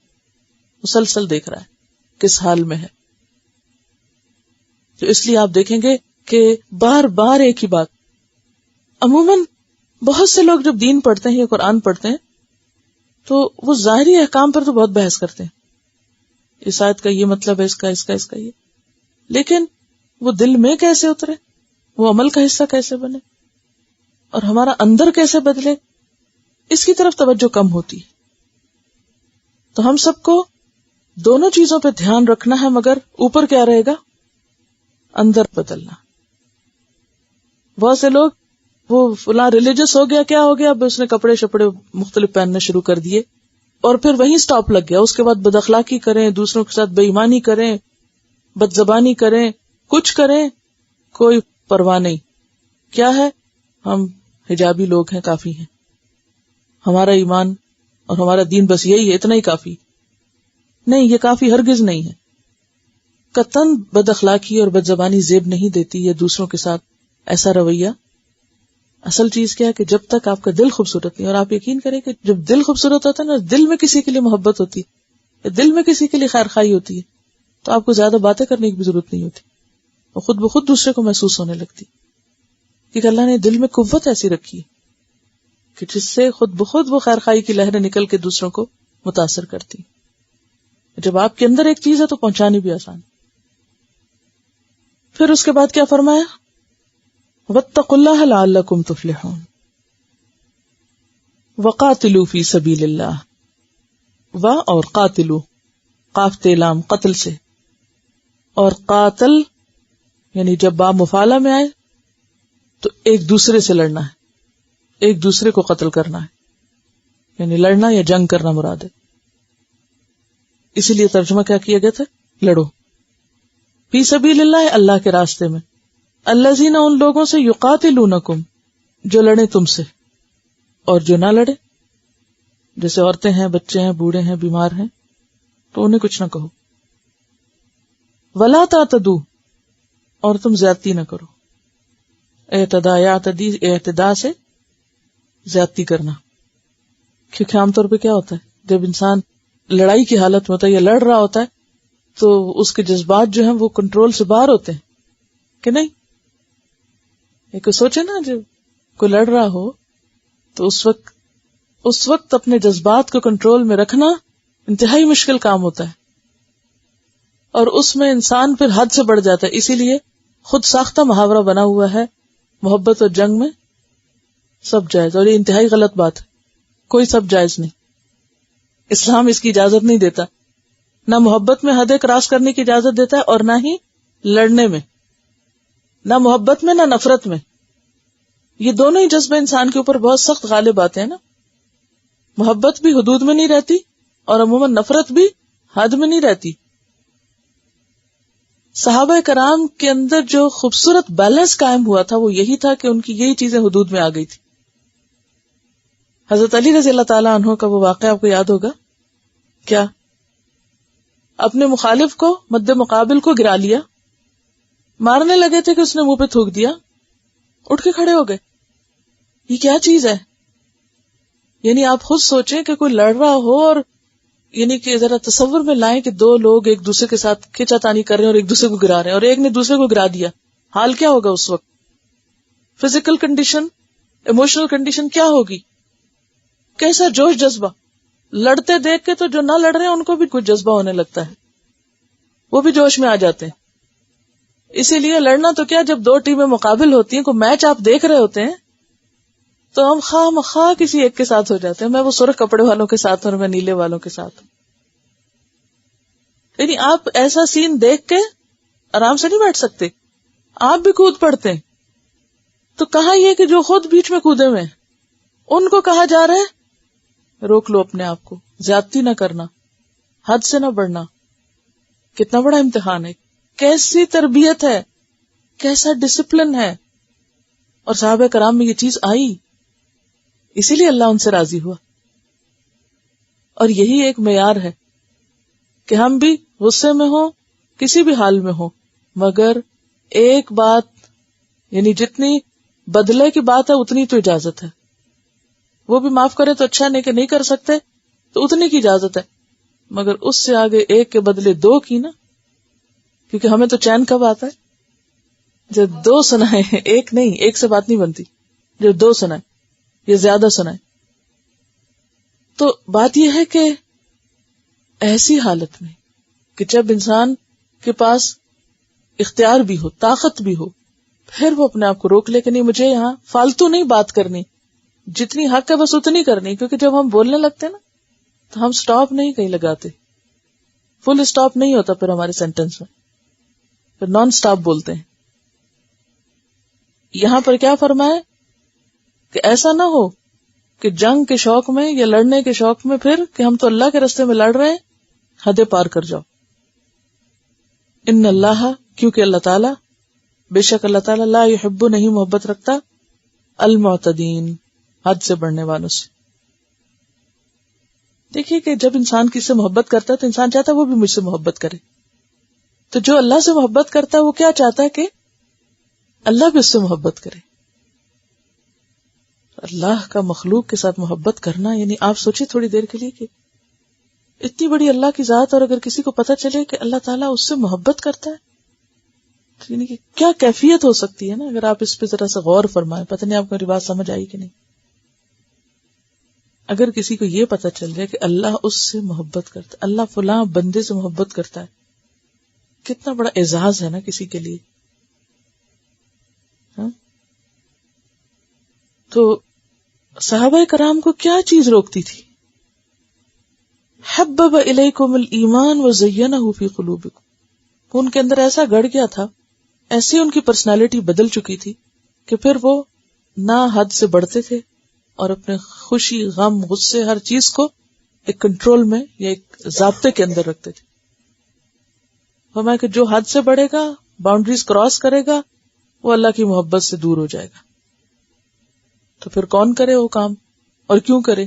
مسلسل دیکھ رہا ہے کس حال میں ہے. تو اس لیے آپ دیکھیں گے کہ بار بار ایک ہی بات. عموماً بہت سے لوگ جب دین پڑھتے ہیں یا قرآن پڑھتے ہیں تو وہ ظاہری احکام پر تو بہت بحث کرتے ہیں، اس آیت کا یہ مطلب ہے، اس کا یہ، لیکن وہ دل میں کیسے اترے، وہ عمل کا حصہ کیسے بنے، اور ہمارا اندر کیسے بدلے، اس کی طرف توجہ کم ہوتی ہے. تو ہم سب کو دونوں چیزوں پہ دھیان رکھنا ہے، مگر اوپر کیا رہے گا؟ اندر بدلنا. بہت سے لوگ وہ فلاں ریلیجس ہو گیا، کیا ہو گیا، اب اس نے کپڑے شپڑے مختلف پہننے شروع کر دیے اور پھر وہیں سٹاپ لگ گیا. اس کے بعد بد اخلاقی کریں، دوسروں کے ساتھ بے ایمانی کریں، بد زبانی کریں، کچھ کریں، کوئی پرواہ نہیں. کیا ہے؟ ہم حجابی لوگ ہیں، کافی ہیں، ہمارا ایمان اور ہمارا دین بس یہی ہے، اتنا ہی کافی. نہیں، یہ کافی ہرگز نہیں ہے. قطعاً بد اخلاقی اور بد زبانی زیب نہیں دیتی ہے دوسروں کے ساتھ ایسا رویہ. اصل چیز کیا ہے کہ جب تک آپ کا دل خوبصورت نہیں، اور آپ یقین کریں کہ جب دل خوبصورت ہوتا ہے نا، دل میں کسی کے لیے محبت ہوتی ہے، دل میں کسی کے لیے خیر خواہی ہوتی ہے، تو آپ کو زیادہ باتیں کرنے کی بھی ضرورت نہیں ہوتی، اور خود بخود دوسرے کو محسوس ہونے لگتی. کیونکہ اللہ نے دل میں قوت ایسی رکھی ہے کہ جس سے خود بخود وہ خیر خواہی کی لہریں نکل کے دوسروں کو متاثر کرتی. جب آپ کے اندر ایک چیز ہے تو پہنچانی بھی آسان. پھر اس کے بعد کیا فرمایا؟ واتقوا اللہ لعلکم تفلحون وقاتلوا فی سبیل اللہ. و اور قاتلو، قاف تے لام قتل سے، اور قاتل یعنی جب با مفعلہ میں آئے تو ایک دوسرے سے لڑنا ہے، ایک دوسرے کو قتل کرنا ہے، یعنی لڑنا یا جنگ کرنا مراد ہے. اسی لیے ترجمہ کیا کیا گیا تھا؟ لڑو. فی سبیل اللہ، اللہ کے راستے میں. الذین، ان لوگوں سے، یقاتلونکم، جو لڑے تم سے، اور جو نہ لڑے، جیسے عورتیں ہیں، بچے ہیں، بوڑھے ہیں، بیمار ہیں، تو انہیں کچھ نہ کہو. ولا تعتدوا، اور تم زیادتی نہ کرو. اعتداء، یعتدی، اعتداء سے زیادتی کرنا. کیونکہ عام طور پہ کیا ہوتا ہے، جب انسان لڑائی کی حالت میں ہوتا ہے یا لڑ رہا ہوتا ہے تو اس کے جذبات جو ہیں وہ کنٹرول سے باہر ہوتے ہیں، کہ نہیں؟ ایک سوچے نا، جب کوئی لڑ رہا ہو تو اس وقت اپنے جذبات کو کنٹرول میں رکھنا انتہائی مشکل کام ہوتا ہے، اور اس میں انسان پھر حد سے بڑھ جاتا ہے. اسی لیے خود ساختہ محاورہ بنا ہوا ہے، محبت اور جنگ میں سب جائز، اور یہ انتہائی غلط بات ہے. کوئی سب جائز نہیں، اسلام اس کی اجازت نہیں دیتا. نہ محبت میں حدیں کراس کرنے کی اجازت دیتا ہے، اور نہ ہی لڑنے میں، نہ محبت میں نہ نفرت میں. یہ دونوں ہی جذبے انسان کے اوپر بہت سخت غالب آتے ہیں نا. محبت بھی حدود میں نہیں رہتی، اور عموماً نفرت بھی حد میں نہیں رہتی. صحابہ کرام کے اندر جو خوبصورت بیلنس قائم ہوا تھا وہ یہی تھا کہ ان کی یہی چیزیں حدود میں آ گئی تھی. حضرت علی رضی اللہ تعالیٰ عنہ کا وہ واقعہ آپ کو یاد ہوگا، کیا اپنے مخالف کو مد مقابل کو گرا لیا، مارنے لگے تھے کہ اس نے منہ پہ تھوک دیا، اٹھ کے کھڑے ہو گئے. یہ کیا چیز ہے؟ یعنی آپ خود سوچیں کہ کوئی لڑ رہا ہو اور یعنی کہ ذرا تصور میں لائیں کہ دو لوگ ایک دوسرے کے ساتھ کھینچا تانی کر رہے ہیں اور ایک دوسرے کو گرا رہے ہیں، اور ایک نے دوسرے کو گرا دیا، حال کیا ہوگا اس وقت؟ فزیکل کنڈیشن، ایموشنل کنڈیشن کیا ہوگی؟ کیسا جوش جذبہ. لڑتے دیکھ کے تو جو نہ لڑ رہے ہیں ان کو بھی کچھ جذبہ ہونے لگتا ہے، وہ بھی جوش میں آ جاتے ہیں. اسی لیے لڑنا تو کیا، جب دو ٹیمیں مقابل ہوتی ہیں، کوئی میچ آپ دیکھ رہے ہوتے ہیں تو ہم خواہ مخواہ کسی ایک کے ساتھ ہو جاتے ہیں. میں وہ سرخ کپڑے والوں کے ساتھ ہوں اور میں نیلے والوں کے ساتھ ہوں. یعنی آپ ایسا سین دیکھ کے آرام سے نہیں بیٹھ سکتے، آپ بھی کود پڑتے ہیں. تو کہا یہ کہ جو خود بیچ میں کودے ہوئے ان کو کہا جا رہا ہے روک لو اپنے آپ کو، زیادتی نہ کرنا، حد سے نہ بڑھنا. کتنا بڑا امتحان ہے، کیسی تربیت ہے، کیسا ڈسپلن ہے. اور صحابہ کرام میں یہ چیز آئی، اسی لیے اللہ ان سے راضی ہوا. اور یہی ایک معیار ہے کہ ہم بھی غصے میں ہوں، کسی بھی حال میں ہوں، مگر ایک بات، یعنی جتنی بدلے کی بات ہے اتنی تو اجازت ہے. وہ بھی معاف کرے تو اچھا، نہیں کہ نہیں کر سکتے تو اتنی کی اجازت ہے. مگر اس سے آگے ایک کے بدلے دو کی نا، کیونکہ ہمیں تو چین کب آتا ہے جب دو سنائے، ایک نہیں، ایک سے بات نہیں بنتی، جب دو سنائے یا زیادہ سنائے. تو بات یہ ہے کہ ایسی حالت میں کہ جب انسان کے پاس اختیار بھی ہو، طاقت بھی ہو، پھر وہ اپنے آپ کو روک لے کہ نہیں، مجھے یہاں فالتو نہیں بات کرنی، جتنی حق ہے بس اتنی کرنی. کیونکہ جب ہم بولنے لگتے ہیں نا تو ہم سٹاپ نہیں کہیں لگاتے، فل سٹاپ نہیں ہوتا پھر ہمارے سینٹنس میں، پھر نان سٹاپ بولتے ہیں. یہاں پر کیا فرمایا کہ ایسا نہ ہو کہ جنگ کے شوق میں یا لڑنے کے شوق میں پھر کہ ہم تو اللہ کے راستے میں لڑ رہے ہیں حدیں پار کر جاؤ. ان اللہ، کیونکہ اللہ تعالیٰ، بے شک اللہ تعالیٰ، لا یحب، نہیں محبت رکھتا، المعتدین، حد سے بڑھنے والوں سے. دیکھیے کہ جب انسان کسی سے محبت کرتا ہے تو انسان چاہتا ہے وہ بھی مجھ سے محبت کرے. تو جو اللہ سے محبت کرتا ہے وہ کیا چاہتا ہے کہ اللہ بھی اس سے محبت کرے. اللہ کا مخلوق کے ساتھ محبت کرنا، یعنی آپ سوچیں تھوڑی دیر کے لیے کہ اتنی بڑی اللہ کی ذات، اور اگر کسی کو پتہ چلے کہ اللہ تعالیٰ اس سے محبت کرتا ہے، یعنی کہ کیا کیفیت ہو سکتی ہے نا. اگر آپ اس پہ ذرا سا غور فرمائیں، پتہ نہیں آپ کو میری بات سمجھ آئی کہ نہیں. اگر کسی کو یہ پتہ چل جائے کہ اللہ اس سے محبت کرتا ہے، اللہ فلاں بندے سے محبت کرتا ہے، کتنا بڑا اعزاز ہے نا کسی کے لیے. تو صحابہ کرام کو کیا چیز روکتی تھی؟ حبب الیکم الایمان وزینہ فی قلوبکم. ان کے اندر ایسا گڑ گیا تھا، ایسی ان کی پرسنالٹی بدل چکی تھی کہ پھر وہ نہ حد سے بڑھتے تھے اور اپنے خوشی، غم، غصے، ہر چیز کو ایک کنٹرول میں یا ایک ضابطے کے اندر رکھتے تھے. فرمایا کہ جو حد سے بڑھے گا، باؤنڈریز کراس کرے گا، وہ اللہ کی محبت سے دور ہو جائے گا. تو پھر کون کرے وہ کام، اور کیوں کرے؟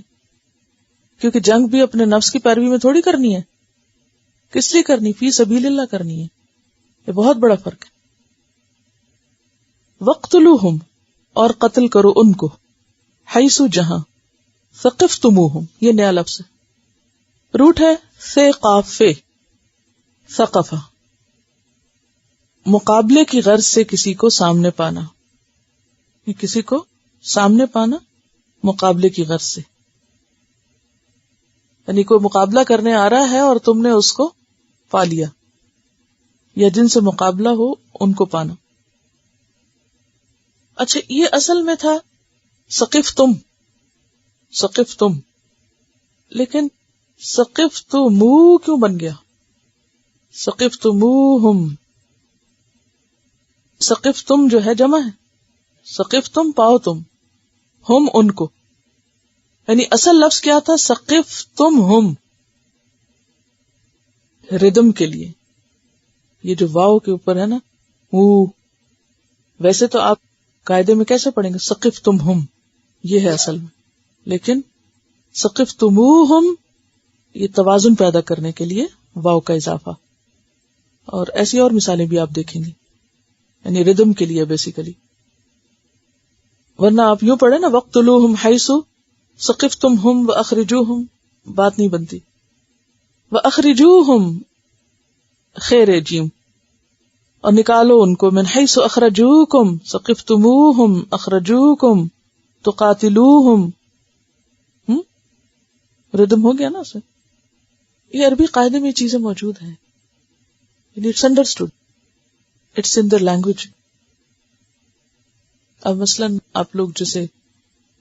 کیونکہ جنگ بھی اپنے نفس کی پیروی میں تھوڑی کرنی ہے. کس لیے کرنی؟ فی سبیل اللہ کرنی ہے. یہ بہت بڑا فرق ہے. وَاقْتُلُوهُمْ، اور قتل کرو ان کو، حیث جہاں، ثقفتموہم، یہ نیا لفظ ہے، روٹ ہے ثقافے، ثقافہ، مقابلے کی غرض سے کسی کو سامنے پانا، کسی کو سامنے پانا مقابلے کی غرض سے. یعنی کوئی مقابلہ کرنے آ رہا ہے اور تم نے اس کو پا لیا، یا جن سے مقابلہ ہو ان کو پانا. اچھا، یہ اصل میں تھا ثقفتم، لیکن ثقفتمو کیوں بن گیا؟ ثقفتموہم، ثقفتم جو ہے جمع ہے، ثقفتم پاؤ تم، ہم ان کو، یعنی اصل لفظ کیا تھا؟ ثقفتمہم، ردم کے لیے. یہ جو واو کے اوپر ہے نا، ویسے تو آپ قاعدے میں کیسے پڑھیں گے؟ ثقفتمہم، یہ ہے اصل میں، لیکن ثقفتموہم یہ توازن پیدا کرنے کے لیے واو کا اضافہ. اور ایسی اور مثالیں بھی آپ دیکھیں گے، یعنی ردم کے لیے بیسیکلی. ورنہ آپ یوں پڑھے نا وَاقْتُلُوهُمْ حَيْثُ ثَقِفْتُمْهُمْ وَأَخْرِجُوهُمْ، بات نہیں بنتی. وَأَخْرِجُوهُمْ خیر جیم، اور نکالو ان کو، من حیث اخرجوکم ثقفتموہم اخرجوکم تقاتلوہم. ردم ہو گیا نا اسے. یہ عربی قاعدے میں یہ چیزیں موجود ہیں، it's understood, it's in their language. اب مثلاً آپ لوگ جیسے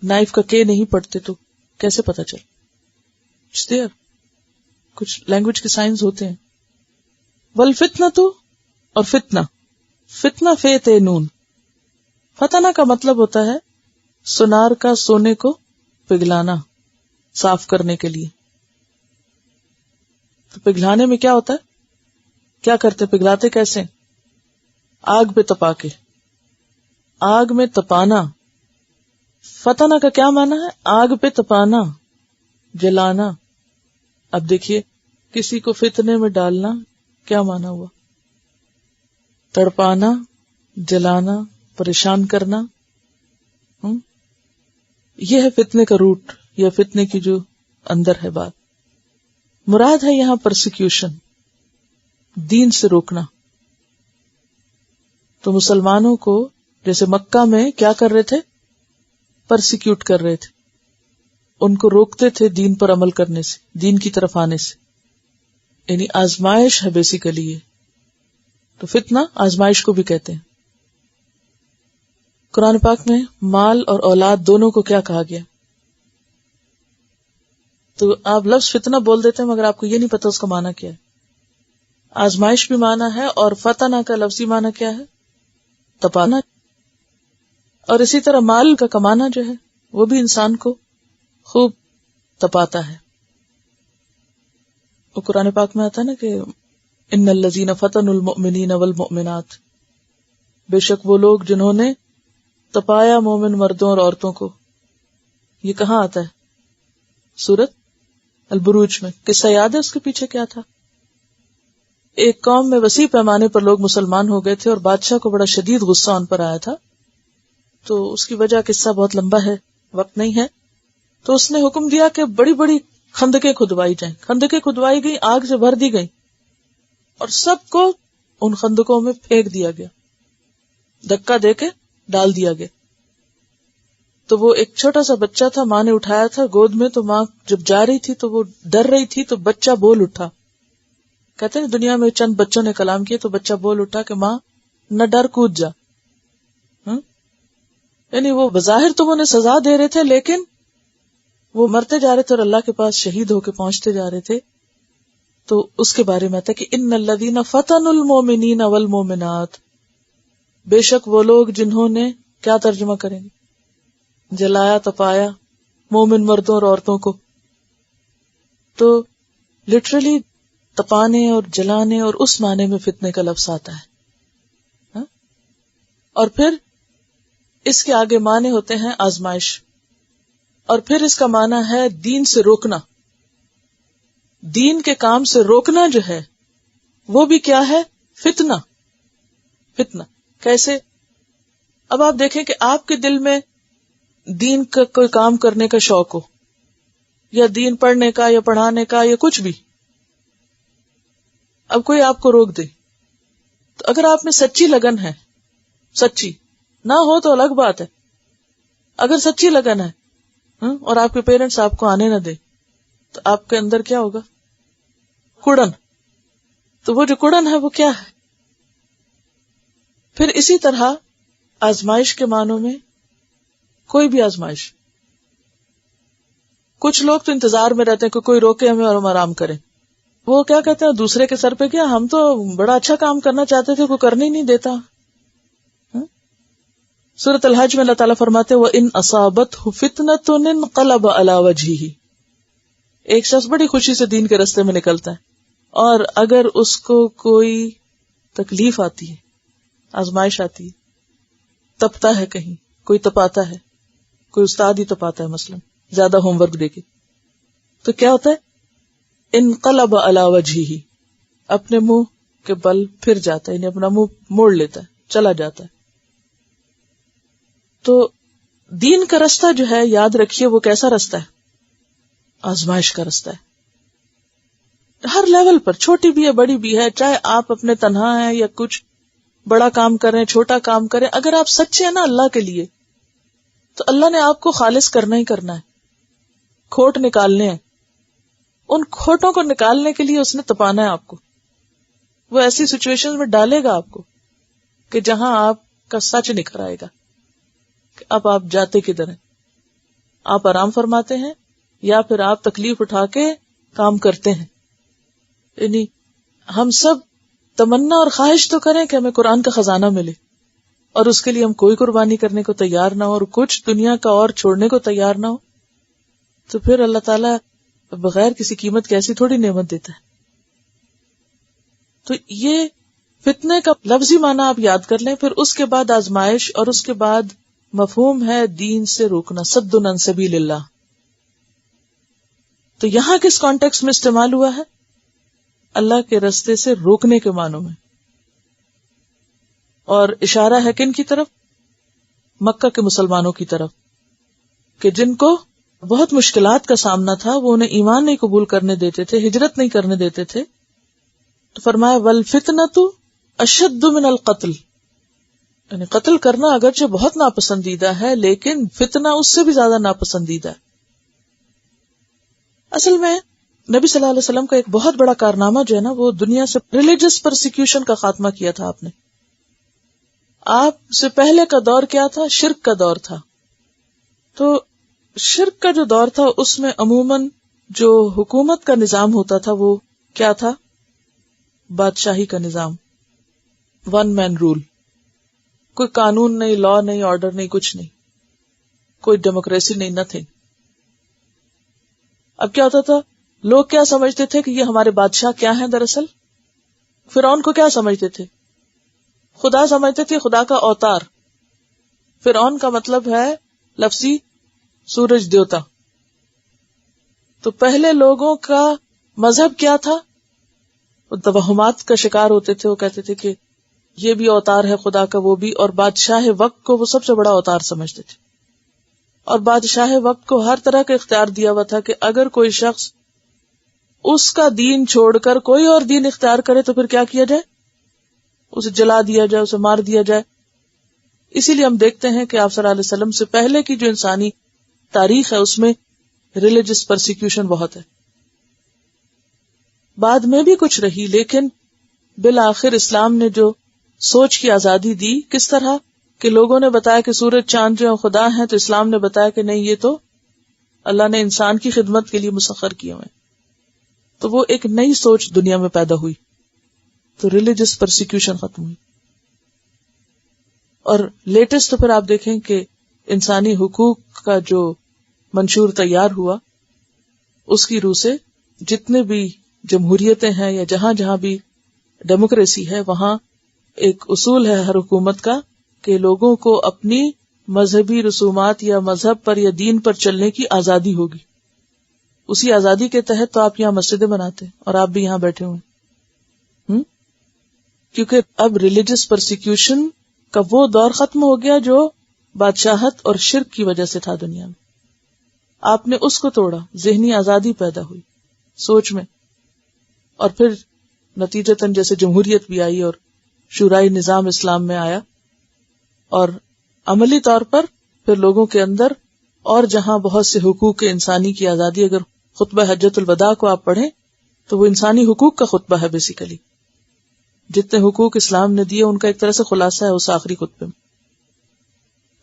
نائف کا کے نہیں پڑھتے تو کیسے پتا چل؟ It's there. کچھ لینگویج کے سائنس ہوتے ہیں. والفتنہ اور فتنہ، فتنہ فیت نون، فتنہ کا مطلب ہوتا ہے سونار کا سونے کو پگھلانا، صاف کرنے کے لیے. تو پگھلانے میں کیا ہوتا ہے؟ کیا کرتے؟ پگھلاتے کیسے؟ آگ پہ تپا کے، آگ میں تپانا. فتنہ کا کیا معنی ہے؟ آگ پہ تپانا، جلانا. اب دیکھیے کسی کو فتنے میں ڈالنا کیا معنی ہوا؟ تڑپانا، جلانا، پریشان کرنا. یہ ہے فتنے کا روٹ یا فتنے کی جو اندر ہے بات. مراد ہے یہاں پرسیکیوشن، دین سے روکنا. تو مسلمانوں کو جیسے مکہ میں کیا کر رہے تھے؟ پرسیکیوٹ کر رہے تھے، ان کو روکتے تھے دین پر عمل کرنے سے، دین کی طرف آنے سے. یعنی آزمائش ہے بیسیکلی یہ. تو فتنہ آزمائش کو بھی کہتے ہیں. قرآن پاک میں مال اور اولاد دونوں کو کیا کہا گیا؟ تو آپ لفظ فتنہ بول دیتے ہیں مگر آپ کو یہ نہیں پتا اس کا معنی کیا ہے. آزمائش بھی معنی ہے اور فتنہ کا لفظی معنی کیا ہے؟ تپانا. اور اسی طرح مال کا کمانا جو ہے وہ بھی انسان کو خوب تپاتا ہے. وہ قرآن پاک میں آتا ہے نا کہ ان الذین فتنوا المؤمنین والمؤمنات، بے شک وہ لوگ جنہوں نے تپایا مومن مردوں اور عورتوں کو. یہ کہاں آتا ہے؟ سورۃ البروج میں. قصہ یاد ہے اس کے پیچھے کیا تھا؟ ایک قوم میں وسیع پیمانے پر لوگ مسلمان ہو گئے تھے اور بادشاہ کو بڑا شدید غصہ ان پر آیا تھا. تو اس کی وجہ قصہ بہت لمبا ہے، وقت نہیں ہے. تو اس نے حکم دیا کہ بڑی بڑی خندقیں کھدوائی جائیں. خندقیں کھدوائی گئی، آگ سے بھر دی گئی اور سب کو ان خندقوں میں پھینک دیا گیا، دھکا دے کے ڈال دیا گیا. تو وہ ایک چھوٹا سا بچہ تھا، ماں نے اٹھایا تھا گود میں. تو ماں جب جا رہی تھی تو وہ ڈر رہی تھی، تو بچہ بول اٹھا. کہتے ہیں دنیا میں چند بچوں نے کلام کیے تو بچہ بول اٹھا کہ ماں نہ ڈر، کود جا. یعنی وہ بظاہر تو انہیں سزا دے رہے تھے لیکن وہ مرتے جا رہے تھے اور اللہ کے پاس شہید ہو کے پہنچتے جا رہے تھے. تو اس کے بارے میں آتا ہے کہ ان الذین فتنوا المؤمنین والمؤمنات، بے شک وہ لوگ جنہوں نے کیا ترجمہ کریں گے؟ جلایا، تپایا مومن مردوں اور عورتوں کو. تو لٹرلی تپانے اور جلانے اور اس معنی میں فتنے کا لفظ آتا ہے. اور پھر اس کے آگے معنی ہوتے ہیں آزمائش. اور پھر اس کا معنی ہے دین سے روکنا. دین کے کام سے روکنا جو ہے وہ بھی کیا ہے؟ فتنہ. فتنہ کیسے؟ اب آپ دیکھیں کہ آپ کے دل میں دین کا کوئی کام کرنے کا شوق ہو، یا دین پڑھنے کا یا پڑھانے کا یا کچھ بھی. اب کوئی آپ کو روک دے تو اگر آپ میں سچی لگن ہے، سچی نہ ہو تو الگ بات ہے. اگر سچی لگن ہے اور آپ کے پیرنٹس آپ کو آنے نہ دے تو آپ کے اندر کیا ہوگا؟ کڑن. تو وہ جو کڑن ہے وہ کیا ہے؟ پھر اسی طرح آزمائش کے معنوں میں کوئی بھی آزمائش. کچھ لوگ تو انتظار میں رہتے ہیں کہ کوئی روکے ہمیں اور ہم آرام کریں. وہ کیا کہتے ہیں دوسرے کے سر پہ کیا، ہم تو بڑا اچھا کام کرنا چاہتے تھے، کوئی کرنے ہی نہیں دیتا. سورۃ الحج میں اللہ تعالیٰ فرماتے وَإِنْ أَصَابَتْهُ فِتْنَةٌ انقلب عَلَى وَجْهِهِ. ایک شخص بڑی خوشی سے دین کے راستے میں نکلتا ہے اور اگر اس کو کوئی تکلیف آتی ہے، آزمائش آتی ہے، تپتا ہے، کہیں کوئی تپاتا ہے، کوئی استاد ہی تپاتا ہے مثلا زیادہ ہوم ورک دے کے، تو کیا ہوتا ہے؟ انقلب علی وجہہ، اپنے منہ کے بل پھر جاتا ہے، یعنی اپنا منہ موڑ لیتا ہے، چلا جاتا ہے. تو دین کا رستہ جو ہے، یاد رکھیے وہ کیسا رستہ ہے؟ آزمائش کا رستہ ہے. ہر لیول پر، چھوٹی بھی ہے بڑی بھی ہے، چاہے آپ اپنے تنہا ہیں یا کچھ بڑا کام کریں چھوٹا کام کریں، اگر آپ سچے ہیں نا اللہ کے لیے تو اللہ نے آپ کو خالص کرنا ہی کرنا ہے. کھوٹ نکالنے ہیں، ان کھوٹوں کو نکالنے کے لیے اس نے تپانا ہے آپ کو. وہ ایسی سچویشن میں ڈالے گا آپ کو کہ جہاں آپ کا سچ نکھر آئے گا کہ اب آپ جاتے کدھر ہیں. آپ آرام فرماتے ہیں یا پھر آپ تکلیف اٹھا کے کام کرتے ہیں. یعنی ہم سب تمنا اور خواہش تو کریں کہ ہمیں قرآن کا خزانہ ملے اور اس کے لیے ہم کوئی قربانی کرنے کو تیار نہ ہو اور کچھ دنیا کا اور چھوڑنے کو تیار نہ ہو، تو پھر اللہ تعالیٰ بغیر کسی قیمت کے ایسی تھوڑی نعمت دیتا ہے. تو یہ فتنے کا لفظی معنی آپ یاد کر لیں. پھر اس کے بعد آزمائش، اور اس کے بعد مفہوم ہے دین سے روکنا، صد عن سبیل اللہ. تو یہاں کس کانٹیکس میں استعمال ہوا ہے؟ اللہ کے رستے سے روکنے کے معنوں میں. اور اشارہ ہے کن کی طرف؟ مکہ کے مسلمانوں کی طرف، کہ جن کو بہت مشکلات کا سامنا تھا، وہ انہیں ایمان نہیں قبول کرنے دیتے تھے، ہجرت نہیں کرنے دیتے تھے. تو فرمایا وَالْفِتْنَةُ أَشَدُّ مِنَ الْقَتْلِ، یعنی قتل کرنا اگرچہ بہت ناپسندیدہ ہے لیکن فتنہ اس سے بھی زیادہ ناپسندیدہ ہے. اصل میں نبی صلی اللہ علیہ وسلم کا ایک بہت بڑا کارنامہ جو ہے نا، وہ دنیا سے ریلیجس پرسیکیوشن کا خاتمہ کیا تھا آپ نے. آپ سے پہلے کا دور کیا تھا؟ شرک کا دور تھا. تو شرک کا جو دور تھا اس میں عموماً جو حکومت کا نظام ہوتا تھا وہ کیا تھا؟ بادشاہی کا نظام، ون مین رول. کوئی قانون نہیں، لا نہیں، آرڈر نہیں، کچھ نہیں، کوئی ڈیموکریسی نہیں، نتھنگ. اب کیا ہوتا تھا؟ لوگ کیا سمجھتے تھے کہ یہ ہمارے بادشاہ کیا ہیں؟ دراصل فرعون کو کیا سمجھتے تھے؟ خدا سمجھتے تھے، خدا کا اوتار. فرعون کا مطلب ہے لفظی سورج دیوتا. تو پہلے لوگوں کا مذہب کیا تھا؟ وہ توہمات کا شکار ہوتے تھے. وہ کہتے تھے کہ یہ بھی اوتار ہے خدا کا، وہ بھی، اور بادشاہ وقت کو وہ سب سے بڑا اوتار سمجھتے تھے. اور بادشاہ وقت کو ہر طرح کا اختیار دیا ہوا تھا کہ اگر کوئی شخص اس کا دین چھوڑ کر کوئی اور دین اختیار کرے تو پھر کیا کیا جائے؟ اسے جلا دیا جائے، اسے مار دیا جائے. اسی لیے ہم دیکھتے ہیں کہ آپ صلی اللہ علیہ وسلم سے پہلے کی جو انسانی تاریخ ہے اس میں ریلیجس پرسیکیوشن بہت ہے. بعد میں بھی کچھ رہی، لیکن بالآخر اسلام نے جو سوچ کی آزادی دی، کس طرح کہ لوگوں نے بتایا کہ سورج چاند جو خدا ہیں، تو اسلام نے بتایا کہ نہیں، یہ تو اللہ نے انسان کی خدمت کے لیے مسخر کیے ہوئے. تو وہ ایک نئی سوچ دنیا میں پیدا ہوئی، تو ریلیجس پرسیکیوشن ختم ہوئی. اور لیٹسٹ تو پھر آپ دیکھیں کہ انسانی حقوق کا جو منشور تیار ہوا، اس کی روح سے جتنے بھی جمہوریتیں ہیں یا جہاں جہاں بھی ڈیموکریسی ہے، وہاں ایک اصول ہے ہر حکومت کا کہ لوگوں کو اپنی مذہبی رسومات یا مذہب پر یا دین پر چلنے کی آزادی ہوگی. اسی آزادی کے تحت تو آپ یہاں مسجدیں بناتے ہیں اور آپ بھی یہاں بیٹھے ہوئے، کیونکہ اب ریلیجس پرسیکیوشن کا وہ دور ختم ہو گیا جو بادشاہت اور شرک کی وجہ سے تھا دنیا میں. آپ نے اس کو توڑا، ذہنی آزادی پیدا ہوئی سوچ میں، اور پھر نتیجتاً جیسے جمہوریت بھی آئی اور شورائی نظام اسلام میں آیا، اور عملی طور پر پھر لوگوں کے اندر اور جہاں بہت سے حقوق انسانی کی آزادی، اگر خطبہ حجت الوداع کو آپ پڑھیں تو وہ انسانی حقوق کا خطبہ ہے بیسیکلی. جتنے حقوق اسلام نے دیے ان کا ایک طرح سے خلاصہ ہے اس آخری خطبے میں.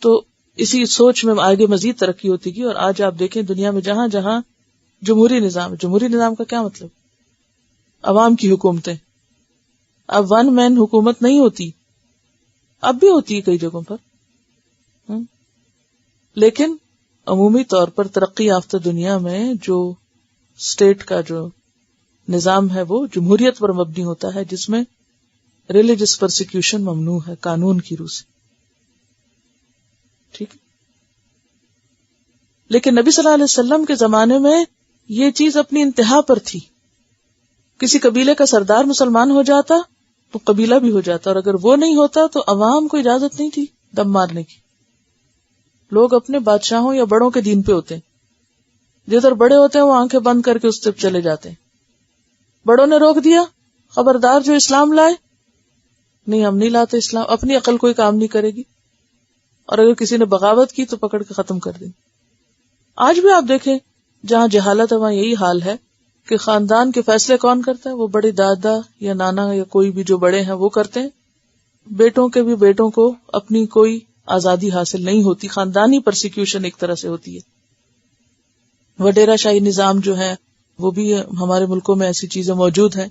تو اسی سوچ میں آگے مزید ترقی ہوتی گئی، اور آج آپ دیکھیں دنیا میں جہاں جہاں جمہوری نظام کا کیا مطلب؟ عوام کی حکومتیں. اب ون مین حکومت نہیں ہوتی، اب بھی ہوتی ہے کئی جگہوں پر، لیکن عمومی طور پر ترقی یافتہ دنیا میں جو اسٹیٹ کا جو نظام ہے وہ جمہوریت پر مبنی ہوتا ہے، جس میں ریلیجس پرسیکیوشن ممنوع ہے قانون کی روح سے. ٹھیک، لیکن نبی صلی اللہ علیہ وسلم کے زمانے میں یہ چیز اپنی انتہا پر تھی. کسی قبیلے کا سردار مسلمان ہو جاتا تو قبیلہ بھی ہو جاتا، اور اگر وہ نہیں ہوتا تو عوام کو اجازت نہیں تھی دم مارنے کی. لوگ اپنے بادشاہوں یا بڑوں کے دین پہ ہوتے ہیں، جدھر بڑے ہوتے ہیں وہ آنکھیں بند کر کے اس طرف چلے جاتے ہیں. بڑوں نے روک دیا، خبردار جو اسلام لائے، نہیں ہم نہیں لاتے اسلام، اپنی عقل کوئی کام نہیں کرے گی، اور اگر کسی نے بغاوت کی تو پکڑ کے ختم کر دیں. آج بھی آپ دیکھیں جہاں جہالت ہے وہاں یہی حال ہے کہ خاندان کے فیصلے کون کرتا ہے؟ وہ بڑے دادا یا نانا یا کوئی بھی جو بڑے ہیں وہ کرتے ہیں. بیٹوں کے بھی بیٹوں کو اپنی کوئی آزادی حاصل نہیں ہوتی، خاندانی پرسیکیوشن ایک طرح سے ہوتی ہے. وڈیرا شاہی نظام جو ہے وہ بھی ہمارے ملکوں میں ایسی چیزیں موجود ہیں.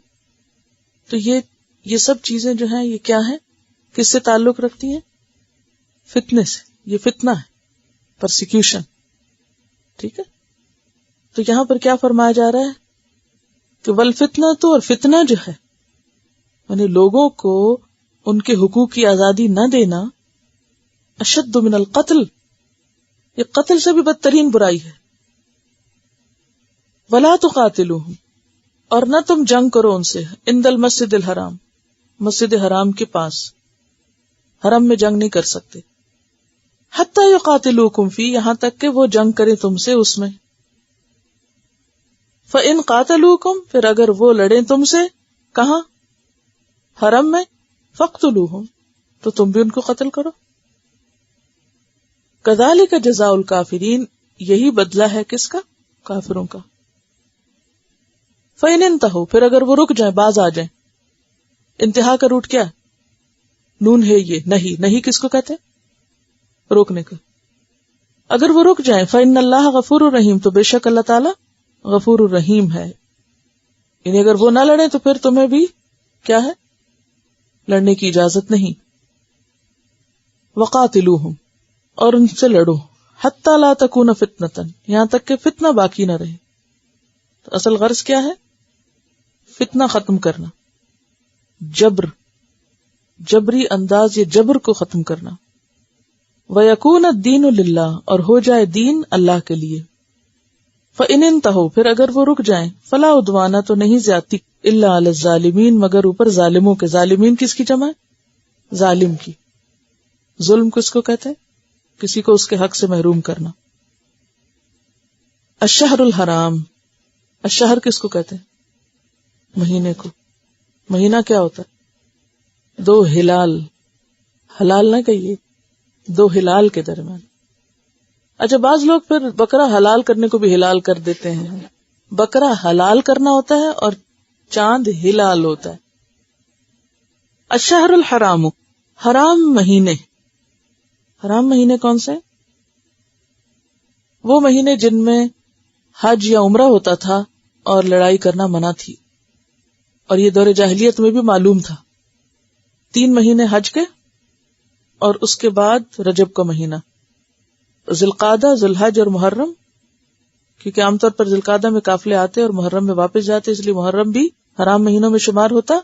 تو یہ سب چیزیں جو ہیں یہ کیا ہیں؟ کس سے تعلق رکھتی ہیں؟ فتنے سے. یہ فتنہ ہے، پرسیکیوشن. ٹھیک ہے، تو یہاں پر کیا فرمایا جا رہا ہے کہ والفتنہ تو، اور فتنہ جو ہے یعنی لوگوں کو ان کے حقوق کی آزادی نہ دینا، اشد من القتل، یہ قتل سے بھی بدترین برائی ہے. ولا تقاتلوہم، اور نہ تم جنگ کرو ان سے، عند المسجد الحرام، مسجد حرام کے پاس، حرم میں جنگ نہیں کر سکتے. حتی یقاتلوکم فی، یہاں تک کہ وہ جنگ کرے تم سے اس میں. فإن قاتلوکم، پھر اگر وہ لڑیں تم سے کہاں؟ حرم میں. فاقتلوہم، تو تم بھی ان کو قتل کرو. کذالک جزاء الکافرین، یہی بدلہ ہے کس کا؟ کافروں کا. فإن انتہوا، پھر اگر وہ رک جائیں، باز آ جائیں. انتہا کا روٹ کیا ہے؟ نون ہے یہ نہیں. نہیں کس کو کہتے ہیں؟ روکنے کا. اگر وہ رک جائیں، فإن اللہ غفور الرحیم، تو بے شک اللہ تعالی غفور الرحیم ہے. یعنی اگر وہ نہ لڑیں تو پھر تمہیں بھی کیا ہے؟ لڑنے کی اجازت نہیں. وقاتلوہم، اور ان سے لڑو. حتی لا تکون فتنۃ، یہاں تک کہ فتنہ باقی نہ رہے. تو اصل غرض کیا ہے؟ فتنہ ختم کرنا، جبری انداز، یہ جبر کو ختم کرنا. وَيَكُونَ الدِّينُ لِلَّهِ، اور ہو جائے دین اللہ کے لیے. فَإِنِ انْتَهُوا، پھر اگر وہ رک جائیں، فَلَا عُدْوَانَ، تو نہیں زیادتی، إِلَّا عَلَى الظَّالِمِينَ، مگر اوپر ظالموں کے. ظالمین کس کی جمع ہے؟ ظالم کی. ظلم کس کو کہتے ہیں؟ کسی کو اس کے حق سے محروم کرنا. الشہر الحرام، الشہر کس کو کہتے ہیں؟ مہینے کو. مہینہ کیا ہوتا ہے؟ دو ہلال، حلال نہ کہیے، دو ہلال کے درمیان. اچھا بعض لوگ پھر بکرا حلال کرنے کو بھی ہلال کر دیتے ہیں. بکرا حلال کرنا ہوتا ہے اور چاند ہلال ہوتا ہے. الشہر الحرام، حرام مہینے. حرام مہینے کون سے؟ وہ مہینے جن میں حج یا عمرہ ہوتا تھا اور لڑائی کرنا منع تھی. اور یہ دور جاہلیت میں بھی معلوم تھا. 3 مہینے حج کے، اور اس کے بعد رجب کا مہینہ، ذوالقعدہ، ذوالحج اور محرم، کیونکہ عام طور پر ذوالقعدہ میں قافلے آتے اور محرم میں واپس جاتے، اس لیے محرم بھی حرام مہینوں میں شمار ہوتا.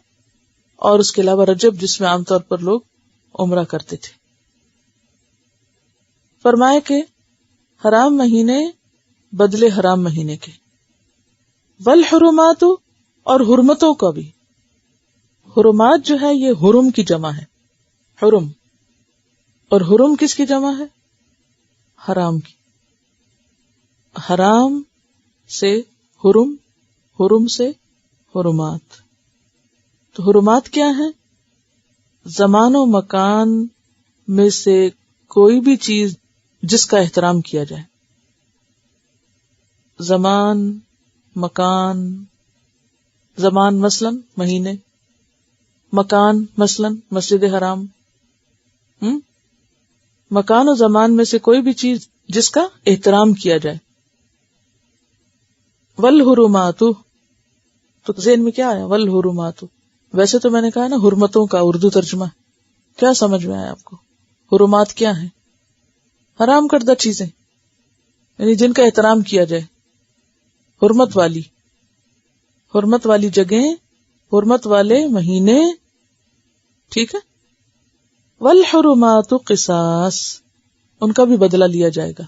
اور اس کے علاوہ رجب، جس میں عام طور پر لوگ عمرہ کرتے تھے. فرمائے کہ حرام مہینے بدلے حرام مہینے کے. والحرمات، اور حرمتوں کا بھی. حرمات جو ہے یہ حرم کی جمع ہے، حرم. اور حرم کس کی جمع ہے؟ حرام کی. حرام سے حرم، حرم سے حرمات. تو حرمات کیا ہیں؟ زمان و مکان میں سے کوئی بھی چیز جس کا احترام کیا جائے. زمان، مکان. زمان مثلاً مہینے، مکان مثلاً مسجد حرام. مکان و زمان میں سے کوئی بھی چیز جس کا احترام کیا جائے. والحرمات، تو ذہن میں کیا آیا؟ والحرمات. ویسے تو میں نے کہا نا حرمتوں کا اردو ترجمہ. کیا سمجھ میں آیا آپ کو؟ حرمات کیا ہیں؟ حرام کردہ چیزیں، یعنی جن کا احترام کیا جائے. حرمت والی جگہیں، حرمت والے مہینے. ٹھیک ہے. والحرمات قصاص، ان کا بھی بدلہ لیا جائے گا.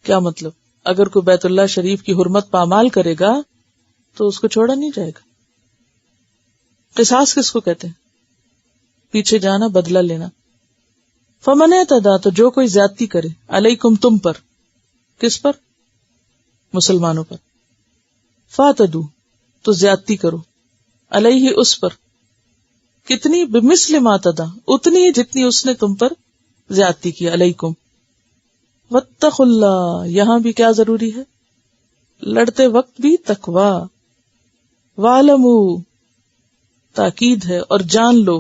کیا مطلب؟ اگر کوئی بیت اللہ شریف کی حرمت پامال کرے گا تو اس کو چھوڑا نہیں جائے گا. قصاص کس کو کہتے ہیں؟ پیچھے جانا، بدلہ لینا. فمن اعتدی، تو جو کوئی زیادتی کرے، علیکم، تم پر. کس پر؟ مسلمانوں پر. فاعتدوا، تو زیادتی کرو، علیہ، اس پر. کتنی؟ بمثل ما اعتدی، اتنی جتنی اس نے تم پر زیادتی کی، علیکم. واتقوا اللہ، یہاں بھی کیا ضروری ہے؟ لڑتے وقت بھی تقوی. وَاعْلَمُوا، تاکید ہے، اور جان لو،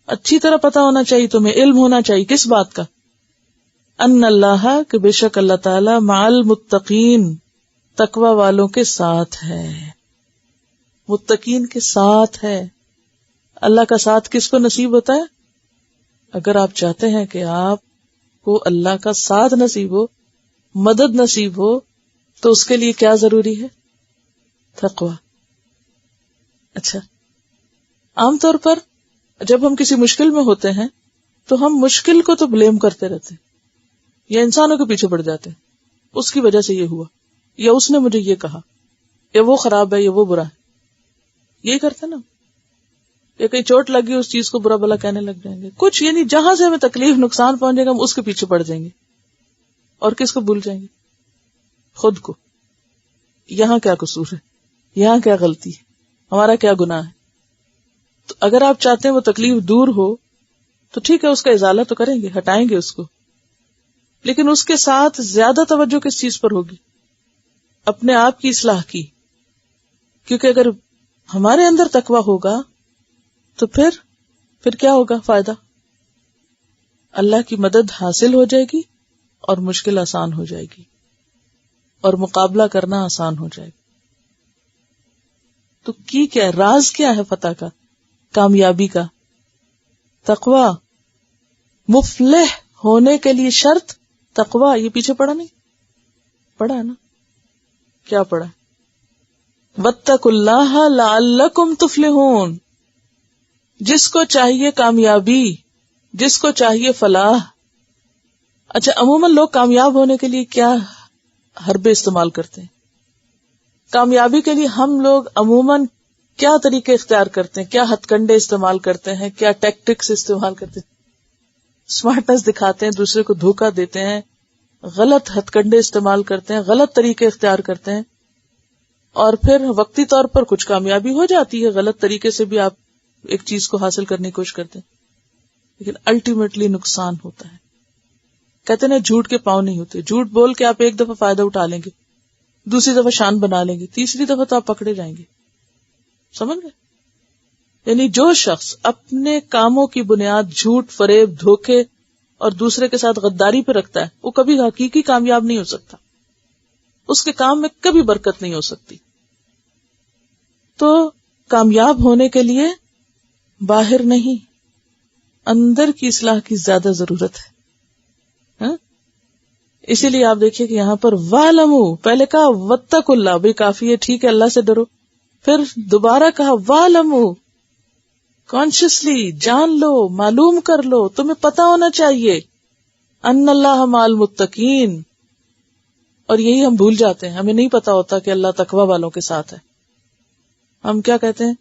اچھی طرح پتا ہونا چاہیے تمہیں، علم ہونا چاہیے. کس بات کا؟ ان اللہ، کہ بے شک اللہ تعالی، مع المتقین، تقوی والوں کے ساتھ ہے. متقین کے ساتھ ہے. اللہ کا ساتھ کس کو نصیب ہوتا ہے؟ اگر آپ چاہتے ہیں کہ آپ کو اللہ کا ساتھ نصیب ہو، مدد نصیب ہو، تو اس کے لیے کیا ضروری ہے؟ تقوی. اچھا، عام طور پر جب ہم کسی مشکل میں ہوتے ہیں تو ہم مشکل کو تو بلیم کرتے رہتے ہیں، یا انسانوں کے پیچھے پڑ جاتے ہیں، اس کی وجہ سے یہ ہوا، یا اس نے مجھے یہ کہا، یا وہ خراب ہے، یا وہ برا ہے. یہی کرتے نا. یا کہیں چوٹ لگی، اس چیز کو برا بلا کہنے لگ جائیں گے. کچھ یعنی جہاں سے ہمیں تکلیف، نقصان پہنچے گا، ہم اس کے پیچھے پڑ جائیں گے. اور کس کو بھول جائیں گے؟ خود کو. یہاں کیا قصور ہے؟ یہاں کیا غلطی ہے؟ ہمارا کیا گناہ ہے؟ تو اگر آپ چاہتے ہیں وہ تکلیف دور ہو تو ٹھیک ہے، اس کا ازالہ تو کریں گے، ہٹائیں گے اس کو. لیکن اس کے ساتھ زیادہ توجہ کس چیز پر ہوگی؟ اپنے آپ کی اصلاح کی. کیونکہ اگر ہمارے اندر تقویٰ ہوگا تو پھر کیا ہوگا فائدہ؟ اللہ کی مدد حاصل ہو جائے گی، اور مشکل آسان ہو جائے گی، اور مقابلہ کرنا آسان ہو جائے گا. تو کیا راز کیا ہے فتح کا، کامیابی کا؟ تقویٰ. مفلح ہونے کے لیے شرط تقویٰ. یہ پیچھے پڑھا نہیں؟ پڑھا ہے نا؟ کیا پڑھا؟ واتقوا اللہ لعلکم تفلحون. جس کو چاہیے کامیابی، جس کو چاہیے فلاح. اچھا، عموماً لوگ کامیاب ہونے کے لیے کیا حربے استعمال کرتے ہیں؟ کامیابی کے لیے ہم لوگ عموماً کیا طریقے اختیار کرتے ہیں؟ کیا ہتھ کنڈے استعمال کرتے ہیں؟ کیا ٹیکٹکس استعمال کرتے ہیں؟ سمارٹنس دکھاتے ہیں، دوسرے کو دھوکہ دیتے ہیں، غلط ہتھ کنڈے استعمال کرتے ہیں، غلط طریقے اختیار کرتے ہیں. اور پھر وقتی طور پر کچھ کامیابی ہو جاتی ہے، غلط طریقے سے بھی آپ ایک چیز کو حاصل کرنے کی کوشش کرتے ہیں، لیکن الٹیمیٹلی نقصان ہوتا ہے. کہتے ہیں جھوٹ کے پاؤں نہیں ہوتے. جھوٹ بول کے آپ ایک دفعہ فائدہ اٹھا لیں گے، دوسری دفعہ شان بنا لیں گے، تیسری دفعہ تو آپ پکڑے جائیں گے. سمجھ گئے؟ یعنی جو شخص اپنے کاموں کی بنیاد جھوٹ، فریب، دھوکے اور دوسرے کے ساتھ غداری پہ رکھتا ہے، وہ کبھی حقیقی کامیاب نہیں ہو سکتا. اس کے کام میں کبھی برکت نہیں ہو سکتی. تو کامیاب ہونے کے لیے باہر نہیں، اندر کی اصلاح کی زیادہ ضرورت ہے. اسی لیے آپ دیکھیے کہ یہاں پر وَاعْلَمُوا، پہلے کہا وَاتَّقُوا اللَّهَ، بھئی کافی ہے، ٹھیک ہے، اللہ سے ڈرو. پھر دوبارہ کہا وَاعْلَمُوا، کانشیسلی جان لو، معلوم کر لو، تمہیں پتا ہونا چاہیے، ان اللہ مع المتقین. اور یہی ہم بھول جاتے ہیں، ہمیں نہیں پتا ہوتا کہ اللہ تقوی والوں کے ساتھ ہے. ہم کیا کہتے ہیں؟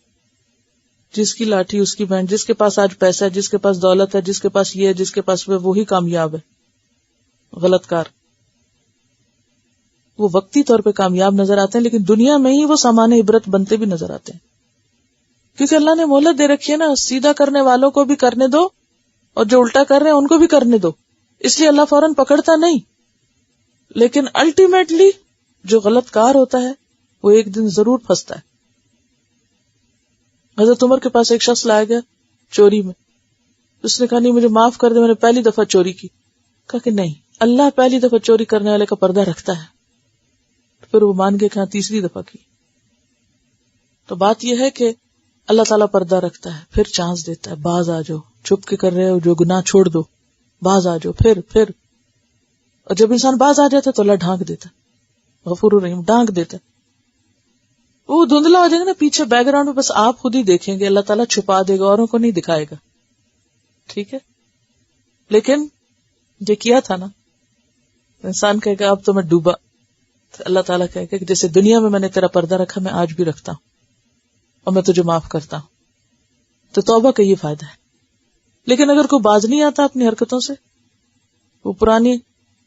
جس کی لاٹھی اس کی بہن، جس کے پاس آج پیسہ ہے، جس کے پاس دولت ہے، جس کے پاس یہ ہے، جس کے پاس وہی کامیاب ہے. غلط کار. وہ وقتی طور پہ کامیاب نظر آتے ہیں، لیکن دنیا میں ہی وہ سامان عبرت بنتے بھی نظر آتے ہیں. کیونکہ اللہ نے مہلت دے رکھی ہے نا، سیدھا کرنے والوں کو بھی کرنے دو، اور جو الٹا کر رہے ہیں ان کو بھی کرنے دو. اس لیے اللہ فوراً پکڑتا نہیں، لیکن الٹیمیٹلی جو غلط کار ہوتا ہے وہ ایک دن ضرور پھنستا ہے. حضرت عمر کے پاس ایک شخص لایا گیا چوری میں. اس نے کہا نہیں مجھے معاف کر دے، میں نے پہلی دفعہ چوری کی. کہا کہ نہیں، اللہ پہلی دفعہ چوری کرنے والے کا پردہ رکھتا ہے. پھر وہ مان کے کہا تیسری دفعہ کی. تو بات یہ ہے کہ اللہ تعالیٰ پردہ رکھتا ہے، پھر چانس دیتا ہے، باز آ جاؤ، چھپ کے کر رہے ہو جو گناہ چھوڑ دو، باز آ جاؤ. پھر اور جب انسان باز آ جاتا ہے تو اللہ ڈھانک دیتا، غفور الرحیم ڈھانک دیتا. وہ دھندلا ہو جائے گا نا پیچھے بیک گراؤنڈ میں، بس آپ خود ہی دیکھیں گے، اللہ تعالیٰ چھپا دے گا، اوروں کو نہیں دکھائے گا. ٹھیک ہے، لیکن جو کیا تھا نا، انسان کہے گا اب تو میں ڈوبا، تو اللہ تعالیٰ کہے گا کہ جیسے دنیا میں نے تیرا پردہ رکھا، میں آج بھی رکھتا ہوں، اور میں تجھے معاف کرتا ہوں. تو توبہ کا یہ فائدہ ہے. لیکن اگر کوئی باز نہیں آتا اپنی حرکتوں سے، وہ پرانی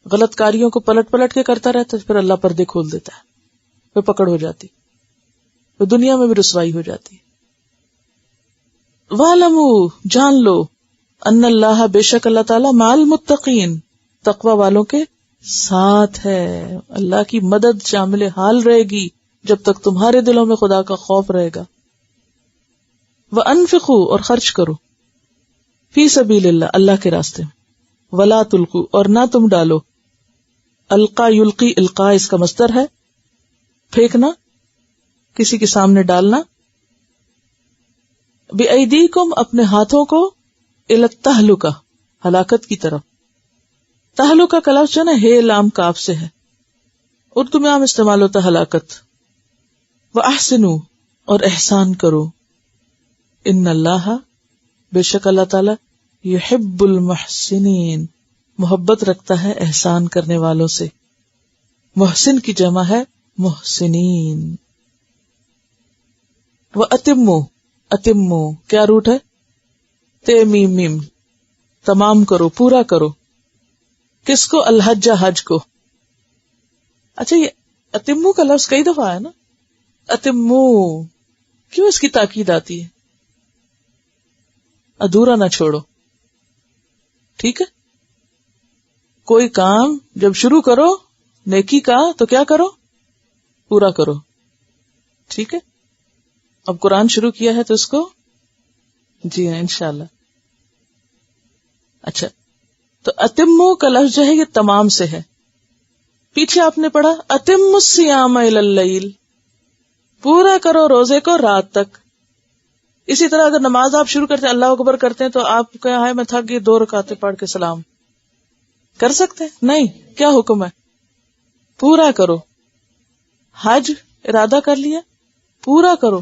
غلط کاریوں کو پلٹ پلٹ کے کرتا رہتا، پھر اللہ پردے کھول دیتا ہے، پھر پکڑ ہو جاتی، پھر دنیا میں بھی رسوائی ہو جاتی ہے. وَاعْلَمُوا، جان لو، ان اللہ، بے شک اللہ تعالیٰ، مع المتقین، تقوی والوں کے ساتھ ہے. اللہ کی مدد شامل حال رہے گی جب تک تمہارے دلوں میں خدا کا خوف رہے گا. وَأَنفِقُوا، اور خرچ کرو، فی سبیل اللہ، اللہ کے راستے میں. وَلَا تُلْقُوا، اور نہ تم ڈالو. القا یلقی، القا اس کا مصدر ہے، پھینکنا، کسی کے سامنے ڈالنا. بِأَيْدِيكُمْ، اپنے ہاتھوں کو، إِلَى التَّهْلُكَةِ، ہلاکت کی طرف. تہلکہ کا لفظ جو ہے نا، ہے لام کاف سے ہے، اردو میں عام استعمال ہوتا ہے ہلاکت. وَأَحْسِنُوا، اور احسان کرو. ان اللہ، بے شک اللہ تعالی، یحب المحسنین، محبت رکھتا ہے احسان کرنے والوں سے. محسن کی جمع ہے محسنین. وَأَتِمُّوا، اتموا کیا روٹ ہے؟ تے میم میم، تمام کرو، پورا کرو. کس کو؟ الحج، حج کو. اچھا، یہ اتمو کا لفظ کئی دفعہ ہے نا، اتمو، کیوں اس کی تاکید آتی ہے؟ ادھورا نہ چھوڑو. ٹھیک ہے، کوئی کام جب شروع کرو نیکی کا تو کیا کرو؟ پورا کرو. ٹھیک ہے، اب قرآن شروع کیا ہے تو اس کو، جی ہاں انشاءاللہ. اچھا، تو اتمو کا لفظ جو ہے یہ تمام سے ہے. پیچھے آپ نے پڑھا اتم الصیام الی اللیل، پورا کرو روزے کو رات تک. اسی طرح اگر نماز آپ شروع کرتے ہیں، اللہ اکبر کرتے ہیں، تو آپ کہا ہے میں تھک گئی، 2 رکعتیں پڑھ کے سلام کر سکتے ہیں؟ نہیں. کیا حکم ہے؟ پورا کرو. حج ارادہ کر لیا، پورا کرو،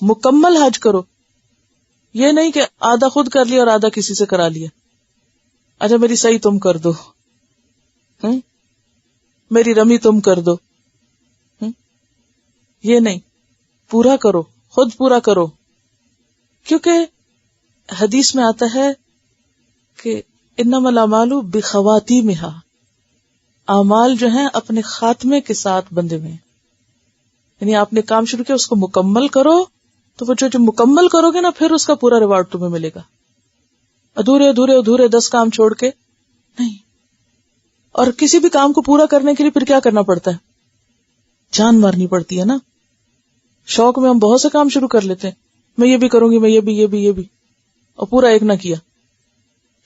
مکمل حج کرو. یہ نہیں کہ آدھا خود کر لیا اور آدھا کسی سے کرا لیا. اچھا میری صحیح تم کر دو، میری رمی تم کر دو. یہ نہیں، پورا کرو، خود پورا کرو. کیونکہ حدیث میں آتا ہے کہ انما الاعمال بخواتیمہا، اعمال جو ہیں اپنے خاتمے کے ساتھ بندے میں، یعنی آپ نے کام شروع کیا اس کو مکمل کرو، تو وہ جو مکمل کرو گے نا پھر اس کا پورا ریوارڈ تمہیں ملے گا. ادھورے 10 کام چھوڑ کے نہیں. اور کسی بھی کام کو پورا کرنے کے لیے پھر کیا کرنا پڑتا ہے؟ جان مارنی پڑتی ہے نا. شوق میں ہم بہت سے کام شروع کر لیتے ہیں، میں یہ بھی کروں گی، میں یہ بھی، اور پورا ایک نہ کیا.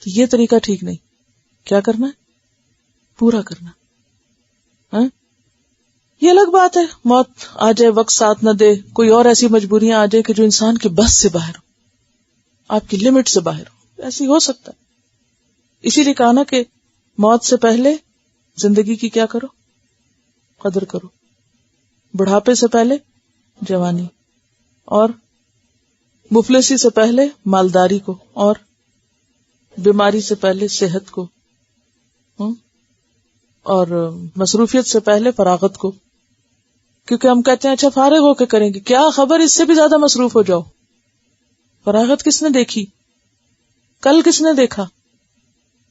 تو یہ طریقہ ٹھیک نہیں. کیا کرنا ہے؟ پورا کرنا. یہ الگ بات ہے موت آ جائے، وقت ساتھ نہ دے، کوئی اور ایسی مجبوریاں آ جائے کہ جو انسان کی بس سے باہر ہو، آپ کی لمٹ سے باہر ہو، ایسی ہو سکتا ہے. اسی لیے کہا نا کہ موت سے پہلے زندگی کی کیا کرو؟ قدر کرو. بڑھاپے سے پہلے جوانی، اور مفلسی سے پہلے مالداری کو، اور بیماری سے پہلے صحت کو، اور مصروفیت سے پہلے فراغت کو. کیونکہ ہم کہتے ہیں اچھا فارغ ہو کے کریں گے، کیا خبر اس سے بھی زیادہ مصروف ہو جاؤ. فراغت کس نے دیکھی؟ کل کس نے دیکھا؟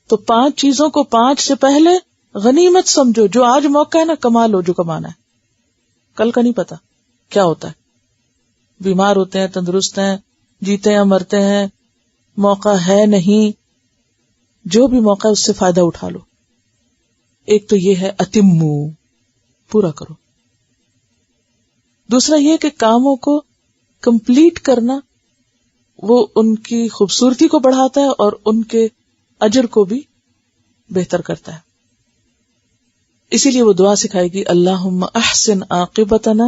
تو 5 چیزوں کو 5 سے پہلے غنیمت سمجھو. جو آج موقع ہے نا، کما لو جو کمانا ہے، کل کا نہیں پتا کیا ہوتا ہے. بیمار ہوتے ہیں، تندرست ہیں، جیتے ہیں، مرتے ہیں، موقع ہے نہیں. جو بھی موقع ہے اس سے فائدہ اٹھا لو. ایک تو یہ ہے اتمو، پورا کرو. دوسرا یہ کہ کاموں کو کمپلیٹ کرنا وہ ان کی خوبصورتی کو بڑھاتا ہے اور ان کے اجر کو بھی بہتر کرتا ہے. اسی لیے وہ دعا سکھائے گی، اللہم احسن عاقبتنا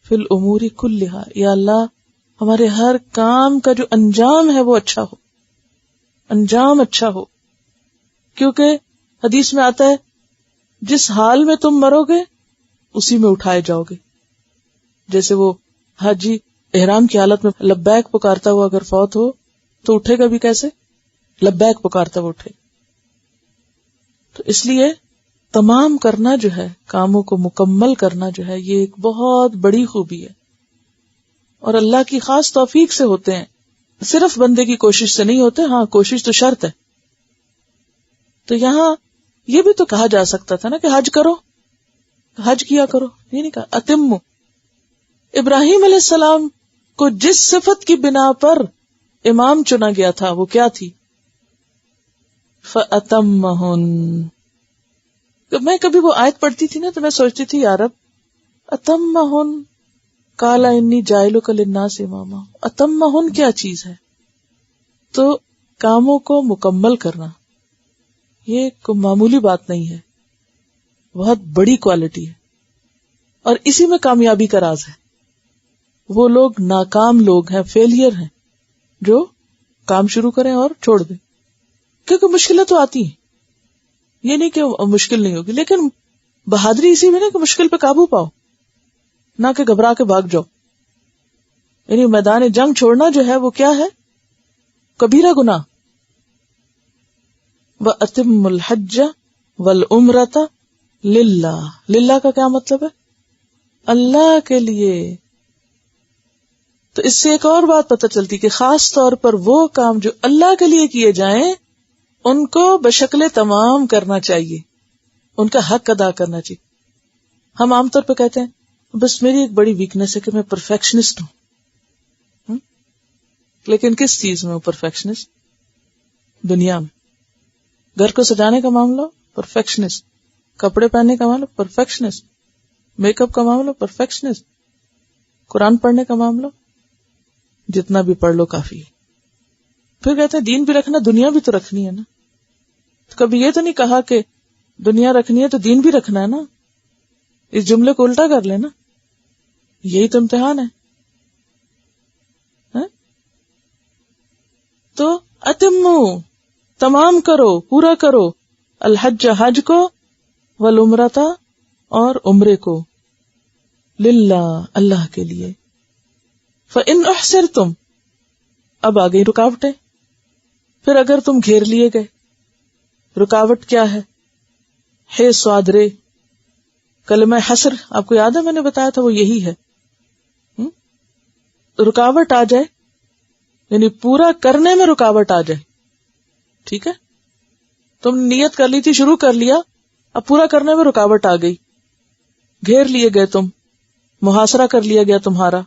فی الامور کلہا، یا اللہ ہمارے ہر کام کا جو انجام ہے وہ اچھا ہو، انجام اچھا ہو. کیونکہ حدیث میں آتا ہے جس حال میں تم مرو گے اسی میں اٹھائے جاؤ گے. جیسے وہ حاجی احرام کی حالت میں لبیک پکارتا ہوا اگر فوت ہو تو اٹھے گا بھی کیسے؟ لبیک پکارتا ہوا اٹھے. تو اس لیے تمام کرنا جو ہے، کاموں کو مکمل کرنا جو ہے، یہ ایک بہت بڑی خوبی ہے اور اللہ کی خاص توفیق سے ہوتے ہیں. صرف بندے کی کوشش سے نہیں ہوتے، ہاں کوشش تو شرط ہے. تو یہاں یہ بھی تو کہا جا سکتا تھا نا کہ حج کرو، حج کیا کرو، یہ نہیں کہا. اتم. ابراہیم علیہ السلام کو جس صفت کی بنا پر امام چنا گیا تھا وہ کیا تھی؟ فَأَتَمَّهُنْ. میں کبھی وہ آیت پڑھتی تھی نا تو میں سوچتی تھی یا رب اتمہن قال انی جاعلک للناس اماما. اتمہن کیا چیز ہے؟ تو کاموں کو مکمل کرنا یہ کوئی معمولی بات نہیں ہے، بہت بڑی کوالٹی ہے، اور اسی میں کامیابی کا راز ہے. وہ لوگ ناکام لوگ ہیں، فیلئر ہیں، جو کام شروع کریں اور چھوڑ دیں، کیونکہ مشکلیں تو آتی ہیں، یہ نہیں کہ مشکل نہیں ہوگی، لیکن بہادری اسی میں نہیں کہ مشکل پہ قابو پاؤ، نہ کہ گھبرا کے بھاگ جاؤ. یعنی میدان جنگ چھوڑنا جو ہے وہ کیا ہے؟ کبیرہ گناہ. وَأَتِمُّ الْحَجَّ وَالْعُمْرَةَ لِلَّهِ. للہ کا کیا مطلب ہے؟ اللہ کے لیے. تو اس سے ایک اور بات پتہ چلتی کہ خاص طور پر وہ کام جو اللہ کے لیے کیے جائیں ان کو بشکل تمام کرنا چاہیے، ان کا حق ادا کرنا چاہیے. ہم عام طور پہ کہتے ہیں بس میری ایک بڑی ویکنیس ہے کہ میں پرفیکشنسٹ ہوں. لیکن کس چیز میں پرفیکشنسٹ؟ دنیا میں. گھر کو سجانے کا معاملہ پرفیکشنسٹ، کپڑے پہننے کا معاملہ پرفیکشنسٹ، میک اپ کا معاملہ پرفیکشنسٹ، قرآن پڑھنے کا معاملہ جتنا بھی پڑھ لو کافی. پھر کہتے ہیں دین بھی رکھنا، دنیا بھی تو رکھنی ہے نا. تو کبھی یہ تو نہیں کہا کہ دنیا رکھنی ہے تو دین بھی رکھنا ہے نا. اس جملے کو الٹا کر لینا، یہی تو امتحان ہے. تو اتمو تمام کرو، پورا کرو، الحج حج کو، والعمرۃ اور عمرے کو، للہ اللہ کے لیے. فإن احسرتم. اب آ گئی رکاوٹیں. پھر اگر تم گھیر لیے گئے، رکاوٹ کیا ہے؟ ہے سوادرے. کلمہ حسر آپ کو یاد ہے میں نے بتایا تھا وہ یہی ہے. رکاوٹ آ جائے یعنی پورا کرنے میں رکاوٹ آ جائے. ٹھیک ہے، تم نیت کر لی تھی، شروع کر لیا، اب پورا کرنے میں رکاوٹ آ گئی، گھیر لیے گئے تم، محاصرہ کر لیا گیا تمہارا.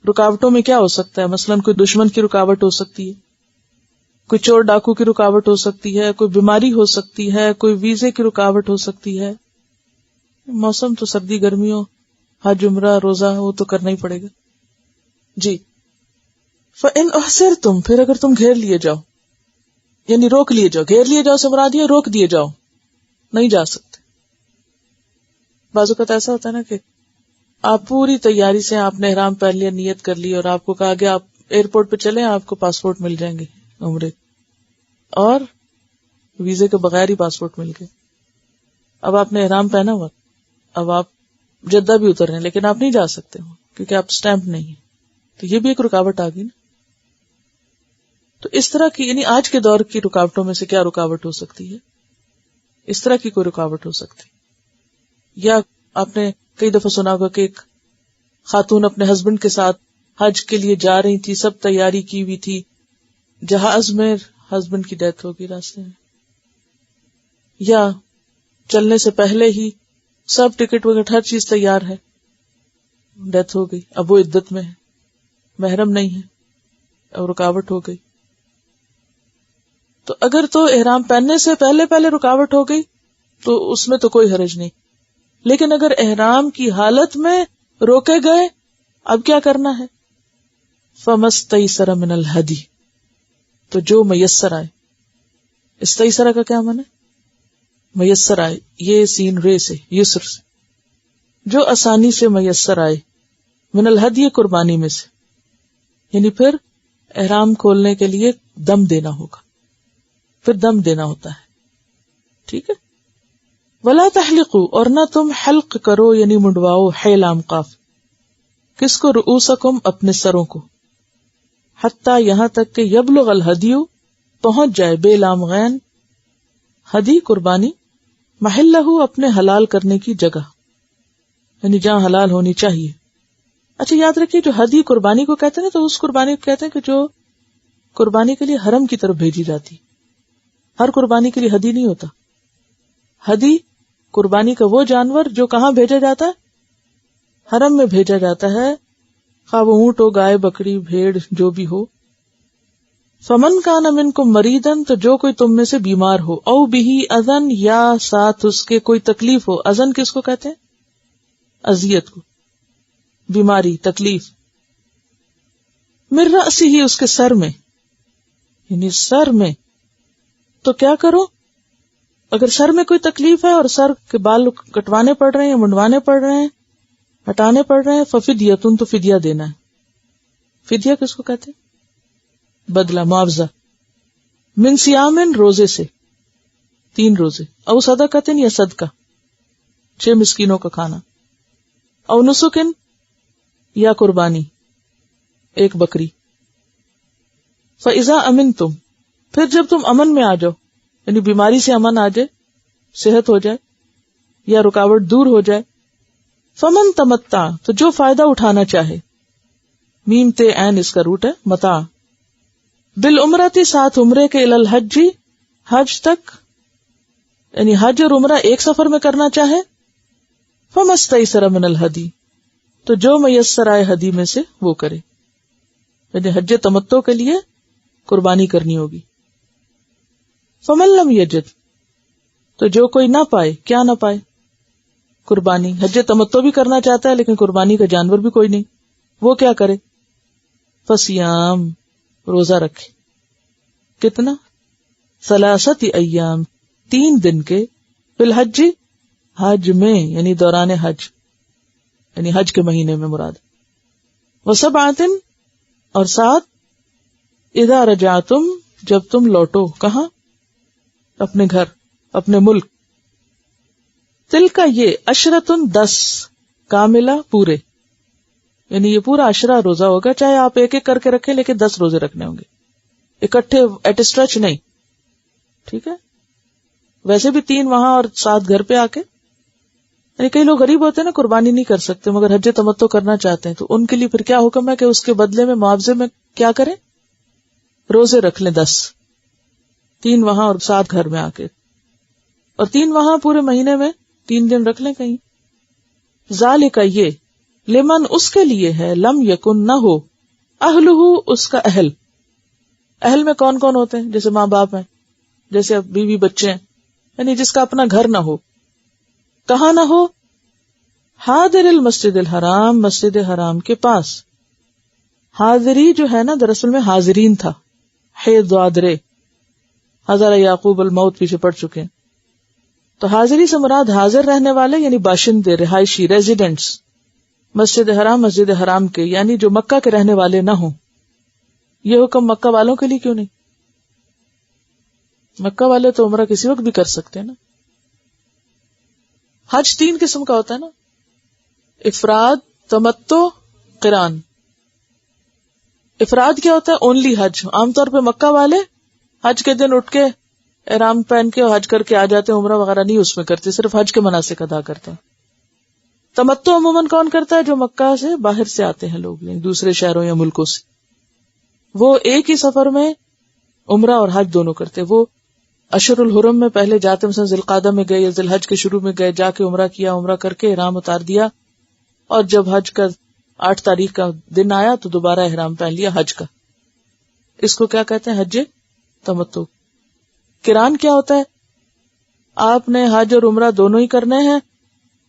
رکاوٹوں میں کیا ہو سکتا ہے؟ مثلاً کوئی دشمن کی رکاوٹ ہو سکتی ہے، کوئی چور ڈاکو کی رکاوٹ ہو سکتی ہے، کوئی بیماری ہو سکتی ہے، کوئی ویزے کی رکاوٹ ہو سکتی ہے. موسم تو سردی گرمی ہو، حج عمرہ روزہ وہ تو کرنا ہی پڑے گا. جی. فَإِنْ أُحْصِرْتُمْ. پھر اگر تم گھیر لیے جاؤ یعنی روک لیے جاؤ. گھیر لیے جاؤ سے مراد یہ روک دیے جاؤ، نہیں جا سکتے. بعض اوقات ایسا ہوتا ہے نا کہ آپ پوری تیاری سے آپ نے احرام پہن لیا، نیت کر لی، اور آپ کو کہا گیا آپ ایئرپورٹ پہ چلیں، آپ کو پاسپورٹ مل جائیں گے عمرے، اور ویزے کے بغیر ہی پاسپورٹ مل گئے. اب آپ نے احرام پہنا ہوا، اب آپ جدہ بھی اتر رہے ہیں لیکن آپ نہیں جا سکتے کیونکہ آپ اسٹیمپ نہیں ہیں. تو یہ بھی ایک رکاوٹ آ گئی نا. تو اس طرح کی یعنی آج کے دور کی رکاوٹوں میں سے کیا رکاوٹ ہو سکتی ہے؟ اس طرح کی کوئی رکاوٹ ہو سکتی. یا آپ نے کئی دفعہ سنا ہوگا کہ ایک خاتون اپنے ہسبینڈ کے ساتھ حج کے لیے جا رہی تھی، سب تیاری کی ہوئی تھی، جہاز میں ہسبینڈ کی ڈیتھ ہو گئی راستے میں. یا چلنے سے پہلے ہی سب ٹکٹ وکٹ ہر چیز تیار ہے، ڈیتھ ہو گئی، اب وہ عدت میں ہے، محرم نہیں ہے، اور رکاوٹ ہو گئی. تو اگر تو احرام پہننے سے پہلے رکاوٹ ہو گئی تو اس میں تو کوئی حرج نہیں. لیکن اگر احرام کی حالت میں روکے گئے، اب کیا کرنا ہے؟ فَمَسْتَيْسَرَ مِنَ الْهَدِي. تو جو میسر آئے. استیسرہ کا کیا معنی؟ میسر آئے، یہ سین رے سے، یسر سے، جو آسانی سے میسر آئے. من الہدی قربانی میں سے، یعنی پھر احرام کھولنے کے لیے دم دینا ہوگا، پھر دم دینا ہوتا ہے. ٹھیک ہے. ولا تحلقوا. اور نہ تم حلق کرو یعنی منڈواؤ، ہے لام قاف. کس کو؟ رؤوسکم اپنے سروں کو. حتی یہاں تک کہ یبلغ الہدی پہنچ جائے، بے لام غین، ہدی قربانی، محلہ اپنے حلال کرنے کی جگہ، یعنی جہاں حلال ہونی چاہیے. اچھا یاد رکھیے جو ہدی قربانی کو کہتے ہیں نا، تو اس قربانی کو کہتے ہیں کہ جو قربانی کے لیے حرم کی طرف بھیجی جاتی. ہر قربانی کے لیے ہدی نہیں ہوتا. ہدی قربانی کا وہ جانور جو کہاں بھیجا جاتا ہے؟ حرم میں بھیجا جاتا ہے، خواہ وہ اونٹ ہو، گائے، بکری، بھیڑ، جو بھی ہو. فمن کان منکم مریضن، تو جو کوئی تم میں سے بیمار ہو، او بہی اذن، یا ساتھ اس کے کوئی تکلیف ہو. اذن کس کو کہتے ہیں؟ اذیت کو، بیماری، تکلیف. من رأسہ، اس کے سر میں، یعنی سر میں. تو کیا کرو؟ اگر سر میں کوئی تکلیف ہے اور سر کے بال کٹوانے پڑ رہے ہیں، منڈوانے پڑ رہے ہیں، ہٹانے پڑ رہے ہیں، ففدیۃ، تو فدیہ دینا ہے. فدیہ کس کو کہتے ہیں؟ بدلہ، معاوضہ. من صیام، روزے سے، 3 روزے. او صدقۃ، یا صدقہ، 6 مسکینوں کا کھانا. او نسک، یا قربانی، 1 بکری. فاذا امنتم، پھر جب تم امن میں آ جاؤ، یعنی بیماری سے امن آ جائے، صحت ہو جائے یا رکاوٹ دور ہو جائے. فمن تمتع، تو جو فائدہ اٹھانا چاہے، میم تے عین اس کا روٹ ہے، متاع. بالعمرۃ، ساتھ عمرے کے، الی الحج، حج تک، یعنی حج اور عمرہ ایک سفر میں کرنا چاہے. فمستیسر من الہدی، تو جو میسر آئے ہدی میں سے وہ کرے. یعنی حج تمتع کے لیے قربانی کرنی ہوگی. فمن لم یجد، تو جو کوئی نہ پائے، کیا نہ پائے؟ قربانی. حج تمتع بھی کرنا چاہتا ہے لیکن قربانی کا جانور بھی کوئی نہیں، وہ کیا کرے؟ فصیام، روزہ رکھے. کتنا؟ 3 ایام، 3 دن کے. فی الحج، حج میں، یعنی دوران حج، یعنی حج کے مہینے میں مراد. وسبعۃ، اور 7 اذا رجعتم، جب تم لوٹو. کہاں؟ اپنے گھر، اپنے ملک. تلکا، یہ، عشرۃ، 10 کاملہ، پورے. یعنی یہ پورا 10 روزہ ہوگا، چاہے آپ ایک ایک کر کے رکھیں لیکن 10 روزے رکھنے ہوں گے، اکٹھے ایٹ اسٹریچ نہیں. ٹھیک ہے؟ ویسے بھی 3 وہاں اور 7 گھر پہ آ کے. یعنی کئی لوگ غریب ہوتے ہیں نا، قربانی نہیں کر سکتے مگر حج تمتع کرنا چاہتے ہیں، تو ان کے لیے پھر کیا حکم ہے کہ اس کے بدلے میں، معاوضے میں کیا کریں؟ روزے رکھ لیں 10، 3 وہاں اور 7 گھر میں آ کے، اور 3 وہاں پورے مہینے میں 3 دن رکھ لیں کہیں. ذالک، یہ، لمن، اس کے لیے ہے، لم یکن، نہ ہو، اہلہ، اس کا اہل. اہل میں کون کون ہوتے ہیں؟ جیسے ماں باپ ہیں، جیسے بیوی بچے ہیں، یعنی جس کا اپنا گھر نہ ہو. کہاں نہ ہو؟ حاضر المسجد الحرام، مسجد حرام کے پاس. حاضری جو ہے نا، دراصل میں حاضرین تھا. حضرے، حضر یعقوب الموت پیچھے پڑ چکے ہیں. تو حاضری سے مراد حاضر رہنے والے، یعنی باشندے، رہائشی، ریزیڈنٹس. مسجد حرام، مسجد حرام کے، یعنی جو مکہ کے رہنے والے نہ ہوں. یہ حکم مکہ والوں کے لیے کیوں نہیں؟ مکہ والے تو عمرہ کسی وقت بھی کر سکتے ہیں نا. حج 3 قسم کا ہوتا ہے نا، افراد، تمتع، قران. افراد کیا ہوتا ہے؟ اونلی حج. عام طور پہ مکہ والے حج کے دن اٹھ کے احرام پہن کے حج کر کے آ جاتے ہیں، عمرہ وغیرہ نہیں اس میں کرتے، صرف حج کے مناسک ادا کرتے ہیں. تمتع عموماً کون کرتا ہے؟ جو مکہ سے باہر سے آتے ہیں لوگ، یعنی دوسرے شہروں یا ملکوں سے. وہ ایک ہی سفر میں عمرہ اور حج دونوں کرتے. وہ اشہر الحرم میں پہلے جاتے، مثلا ذی القعدہ میں گئے یا ذی الحج کے شروع میں گئے، جا کے عمرہ کیا، عمرہ کر کے احرام اتار دیا، اور جب حج کا 8 تاریخ کا دن آیا تو دوبارہ احرام پہن لیا حج کا. اس کو کیا کہتے ہیں؟ حج تمتع. قران کیا ہوتا ہے؟ آپ نے حج اور عمرہ دونوں ہی کرنے ہیں،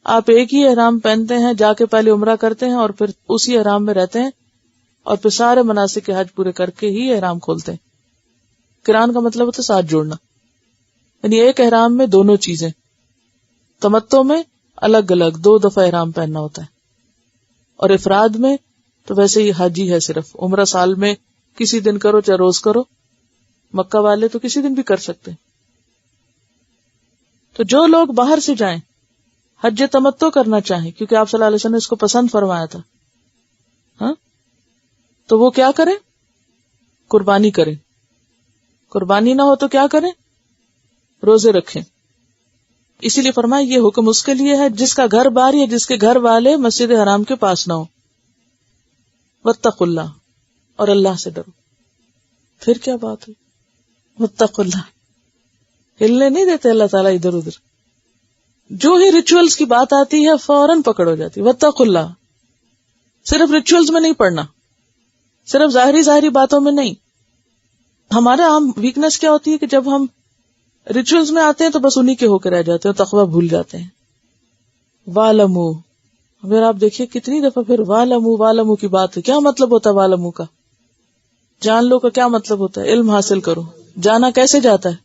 آپ ایک ہی احرام پہنتے ہیں، جا کے پہلے عمرہ کرتے ہیں اور پھر اسی احرام میں رہتے ہیں، اور پھر سارے مناسک کے حج پورے کر کے ہی احرام کھولتے ہیں. قران کا مطلب ہوتا ہے ساتھ جوڑنا، یعنی ایک احرام میں دونوں چیزیں. تمتع میں الگ الگ 2 دفعہ احرام پہننا ہوتا ہے، اور افراد میں تو ویسے ہی حج ہی ہے صرف. عمرہ سال میں کسی دن کرو چاہے روز کرو، مکہ والے تو کسی دن بھی کر سکتے. تو جو لوگ باہر سے جائیں، حج تمتع کرنا چاہیں، کیونکہ آپ صلی اللہ علیہ وسلم نے اس کو پسند فرمایا تھا، ہاں، تو وہ کیا کریں؟ قربانی کریں. قربانی نہ ہو تو کیا کریں؟ روزے رکھیں. اسی لیے فرمایا یہ حکم اس کے لیے ہے جس کا گھر بار یا جس کے گھر والے مسجد حرام کے پاس نہ ہو. واتقوا اللہ، اور اللہ سے ڈرو. پھر کیا بات ہوئی؟ واتقوا اللہ، ہلنے نہیں دیتے اللہ تعالیٰ ادھر ادھر. جو ہی ریچولز کی بات آتی ہے فوراً پکڑ ہو جاتی. واتقوا اللہ صرف ریچولز میں نہیں پڑھنا، صرف ظاہری باتوں میں نہیں. ہمارا عام ویکنس کیا ہوتی ہے کہ جب ہم ریچولز میں آتے ہیں تو بس انہی کے ہو کے رہ جاتے ہیں، تقویٰ بھول جاتے ہیں. وَاعْلَمُوا، پھر آپ دیکھیے کتنی دفعہ پھر وَاعْلَمُوا کی بات ہے. کیا مطلب ہوتا ہے وَاعْلَمُوا کا؟ جان لو کا کیا مطلب ہوتا ہے؟ علم حاصل کرو. جانا کیسے جاتا ہے؟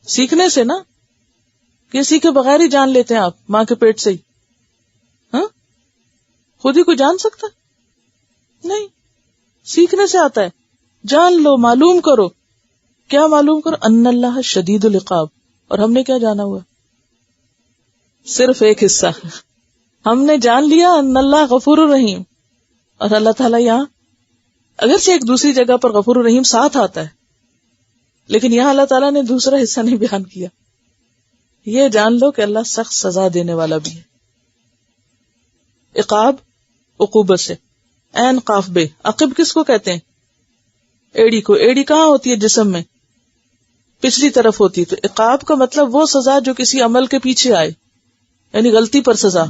سیکھنے سے نا. کسی کے بغیر ہی جان لیتے ہیں آپ ماں کے پیٹ سے ہی. ہاں خود ہی کوئی جان سکتا نہیں، سیکھنے سے آتا ہے. جان لو، معلوم کرو. کیا معلوم کرو؟ ان اللہ شدید العقاب. اور ہم نے کیا جانا ہوا؟ صرف ایک حصہ. ہم نے جان لیا ان اللہ غفور الرحیم، اور اللہ تعالیٰ یہاں اگرچہ ایک دوسری جگہ پر غفور الرحیم ساتھ آتا ہے، لیکن یہاں اللہ تعالیٰ نے دوسرا حصہ نہیں بیان کیا. یہ جان لو کہ اللہ سخت سزا دینے والا بھی ہے. عقاب عقوبت سے. عین قاف بے. عقب کس کو کہتے ہیں؟ ایڑی کو. ایڑی کہاں ہوتی ہے جسم میں؟ پچھلی طرف ہوتی ہے. تو عقاب کا مطلب وہ سزا جو کسی عمل کے پیچھے آئے، یعنی غلطی پر سزا.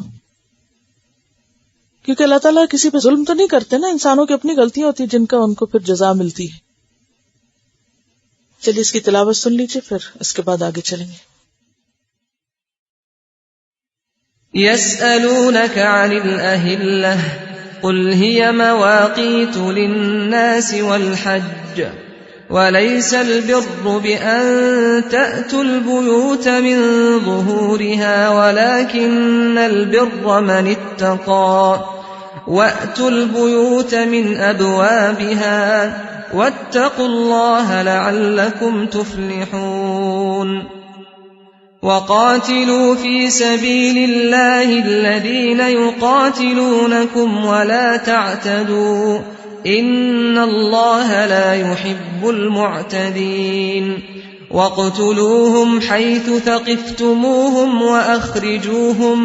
کیونکہ اللہ تعالیٰ کسی پہ ظلم تو نہیں کرتے نا، انسانوں کی اپنی غلطیاں ہوتی ہیں جن کا ان کو پھر جزا ملتی ہے. چلیے اس کی تلاوت سن لیجیے، پھر اس کے بعد آگے چلیں گے. يسألونك عن الأهلة قل هي مواقيت للناس والحج وليس البر بأن تأتوا البيوت من ظهورها ولكن البر من اتقى وأتوا البيوت من أبوابها واتقوا الله لعلكم تفلحون. وقاتلوا في سبيل الله الذين يقاتلونكم ولا تعتدوا إن الله لا يحب المعتدين. واقتلوهم حيث ثقفتموهم وأخرجوهم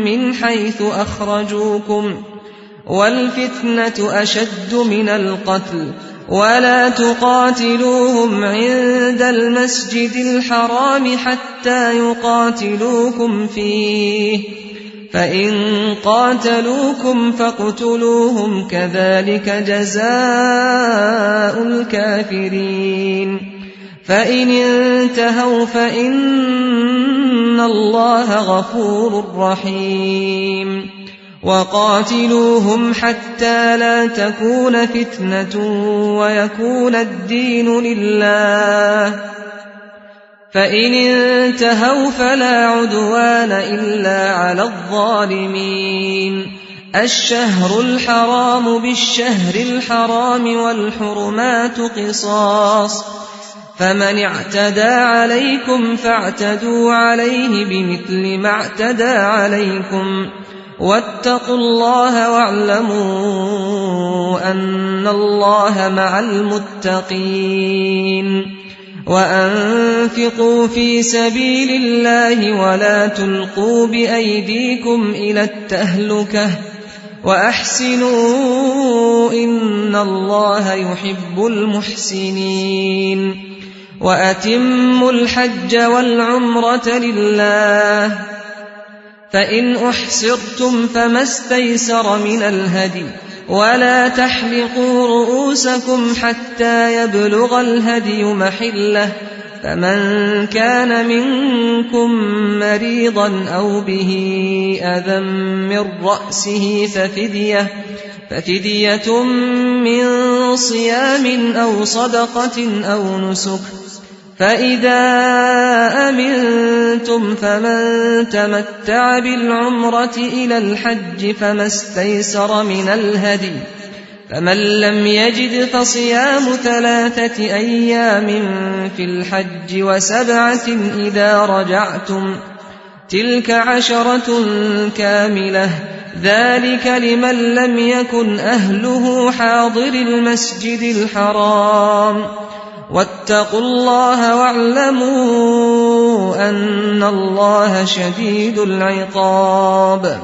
من حيث أخرجوكم والفتنة أشد من القتل ولا تقاتلوهم عند المسجد الحرام حتى يقاتلوكم فيه فإن قاتلوكم فاقتلوهم كذلك جزاء الكافرين. فإن انتهوا فإن الله غفور رحيم. وقاتلوهم حتى لا تكون فتنة ويكون الدين لله فإن انتهوا فلا عدوان إلا على الظالمين. الشهر الحرام بالشهر الحرام والحرمات قصاص فمن اعتدى عليكم فاعتدوا عليه بمثل ما اعتدى عليكم واتقوا الله واعلموا أن الله مع المتقين. وأنفقوا في سبيل الله ولا تلقوا بأيديكم إلى التهلكة وأحسنوا إن الله يحب المحسنين. وأتموا الحج والعمرة لله فإن أحصرتم فما استيسر من الهدي ولا تحلقوا رؤوسكم حتى يبلغ الهدي محله فمن كان منكم مريضا أو به أذى من رأسه ففدية من صيام أو صدقة أو نسك فإذا أمنتم فمن تمتع بالعمرة إلى الحج فما استيسر من الهدي فمن لم يجد فصيام 3 أيام في الحج و7 إذا رجعتم تلك 10 كاملة ذلك لمن لم يكن أهله حاضر المسجد الحرام واتقوا الله واعلموا أن الله شديد العقاب.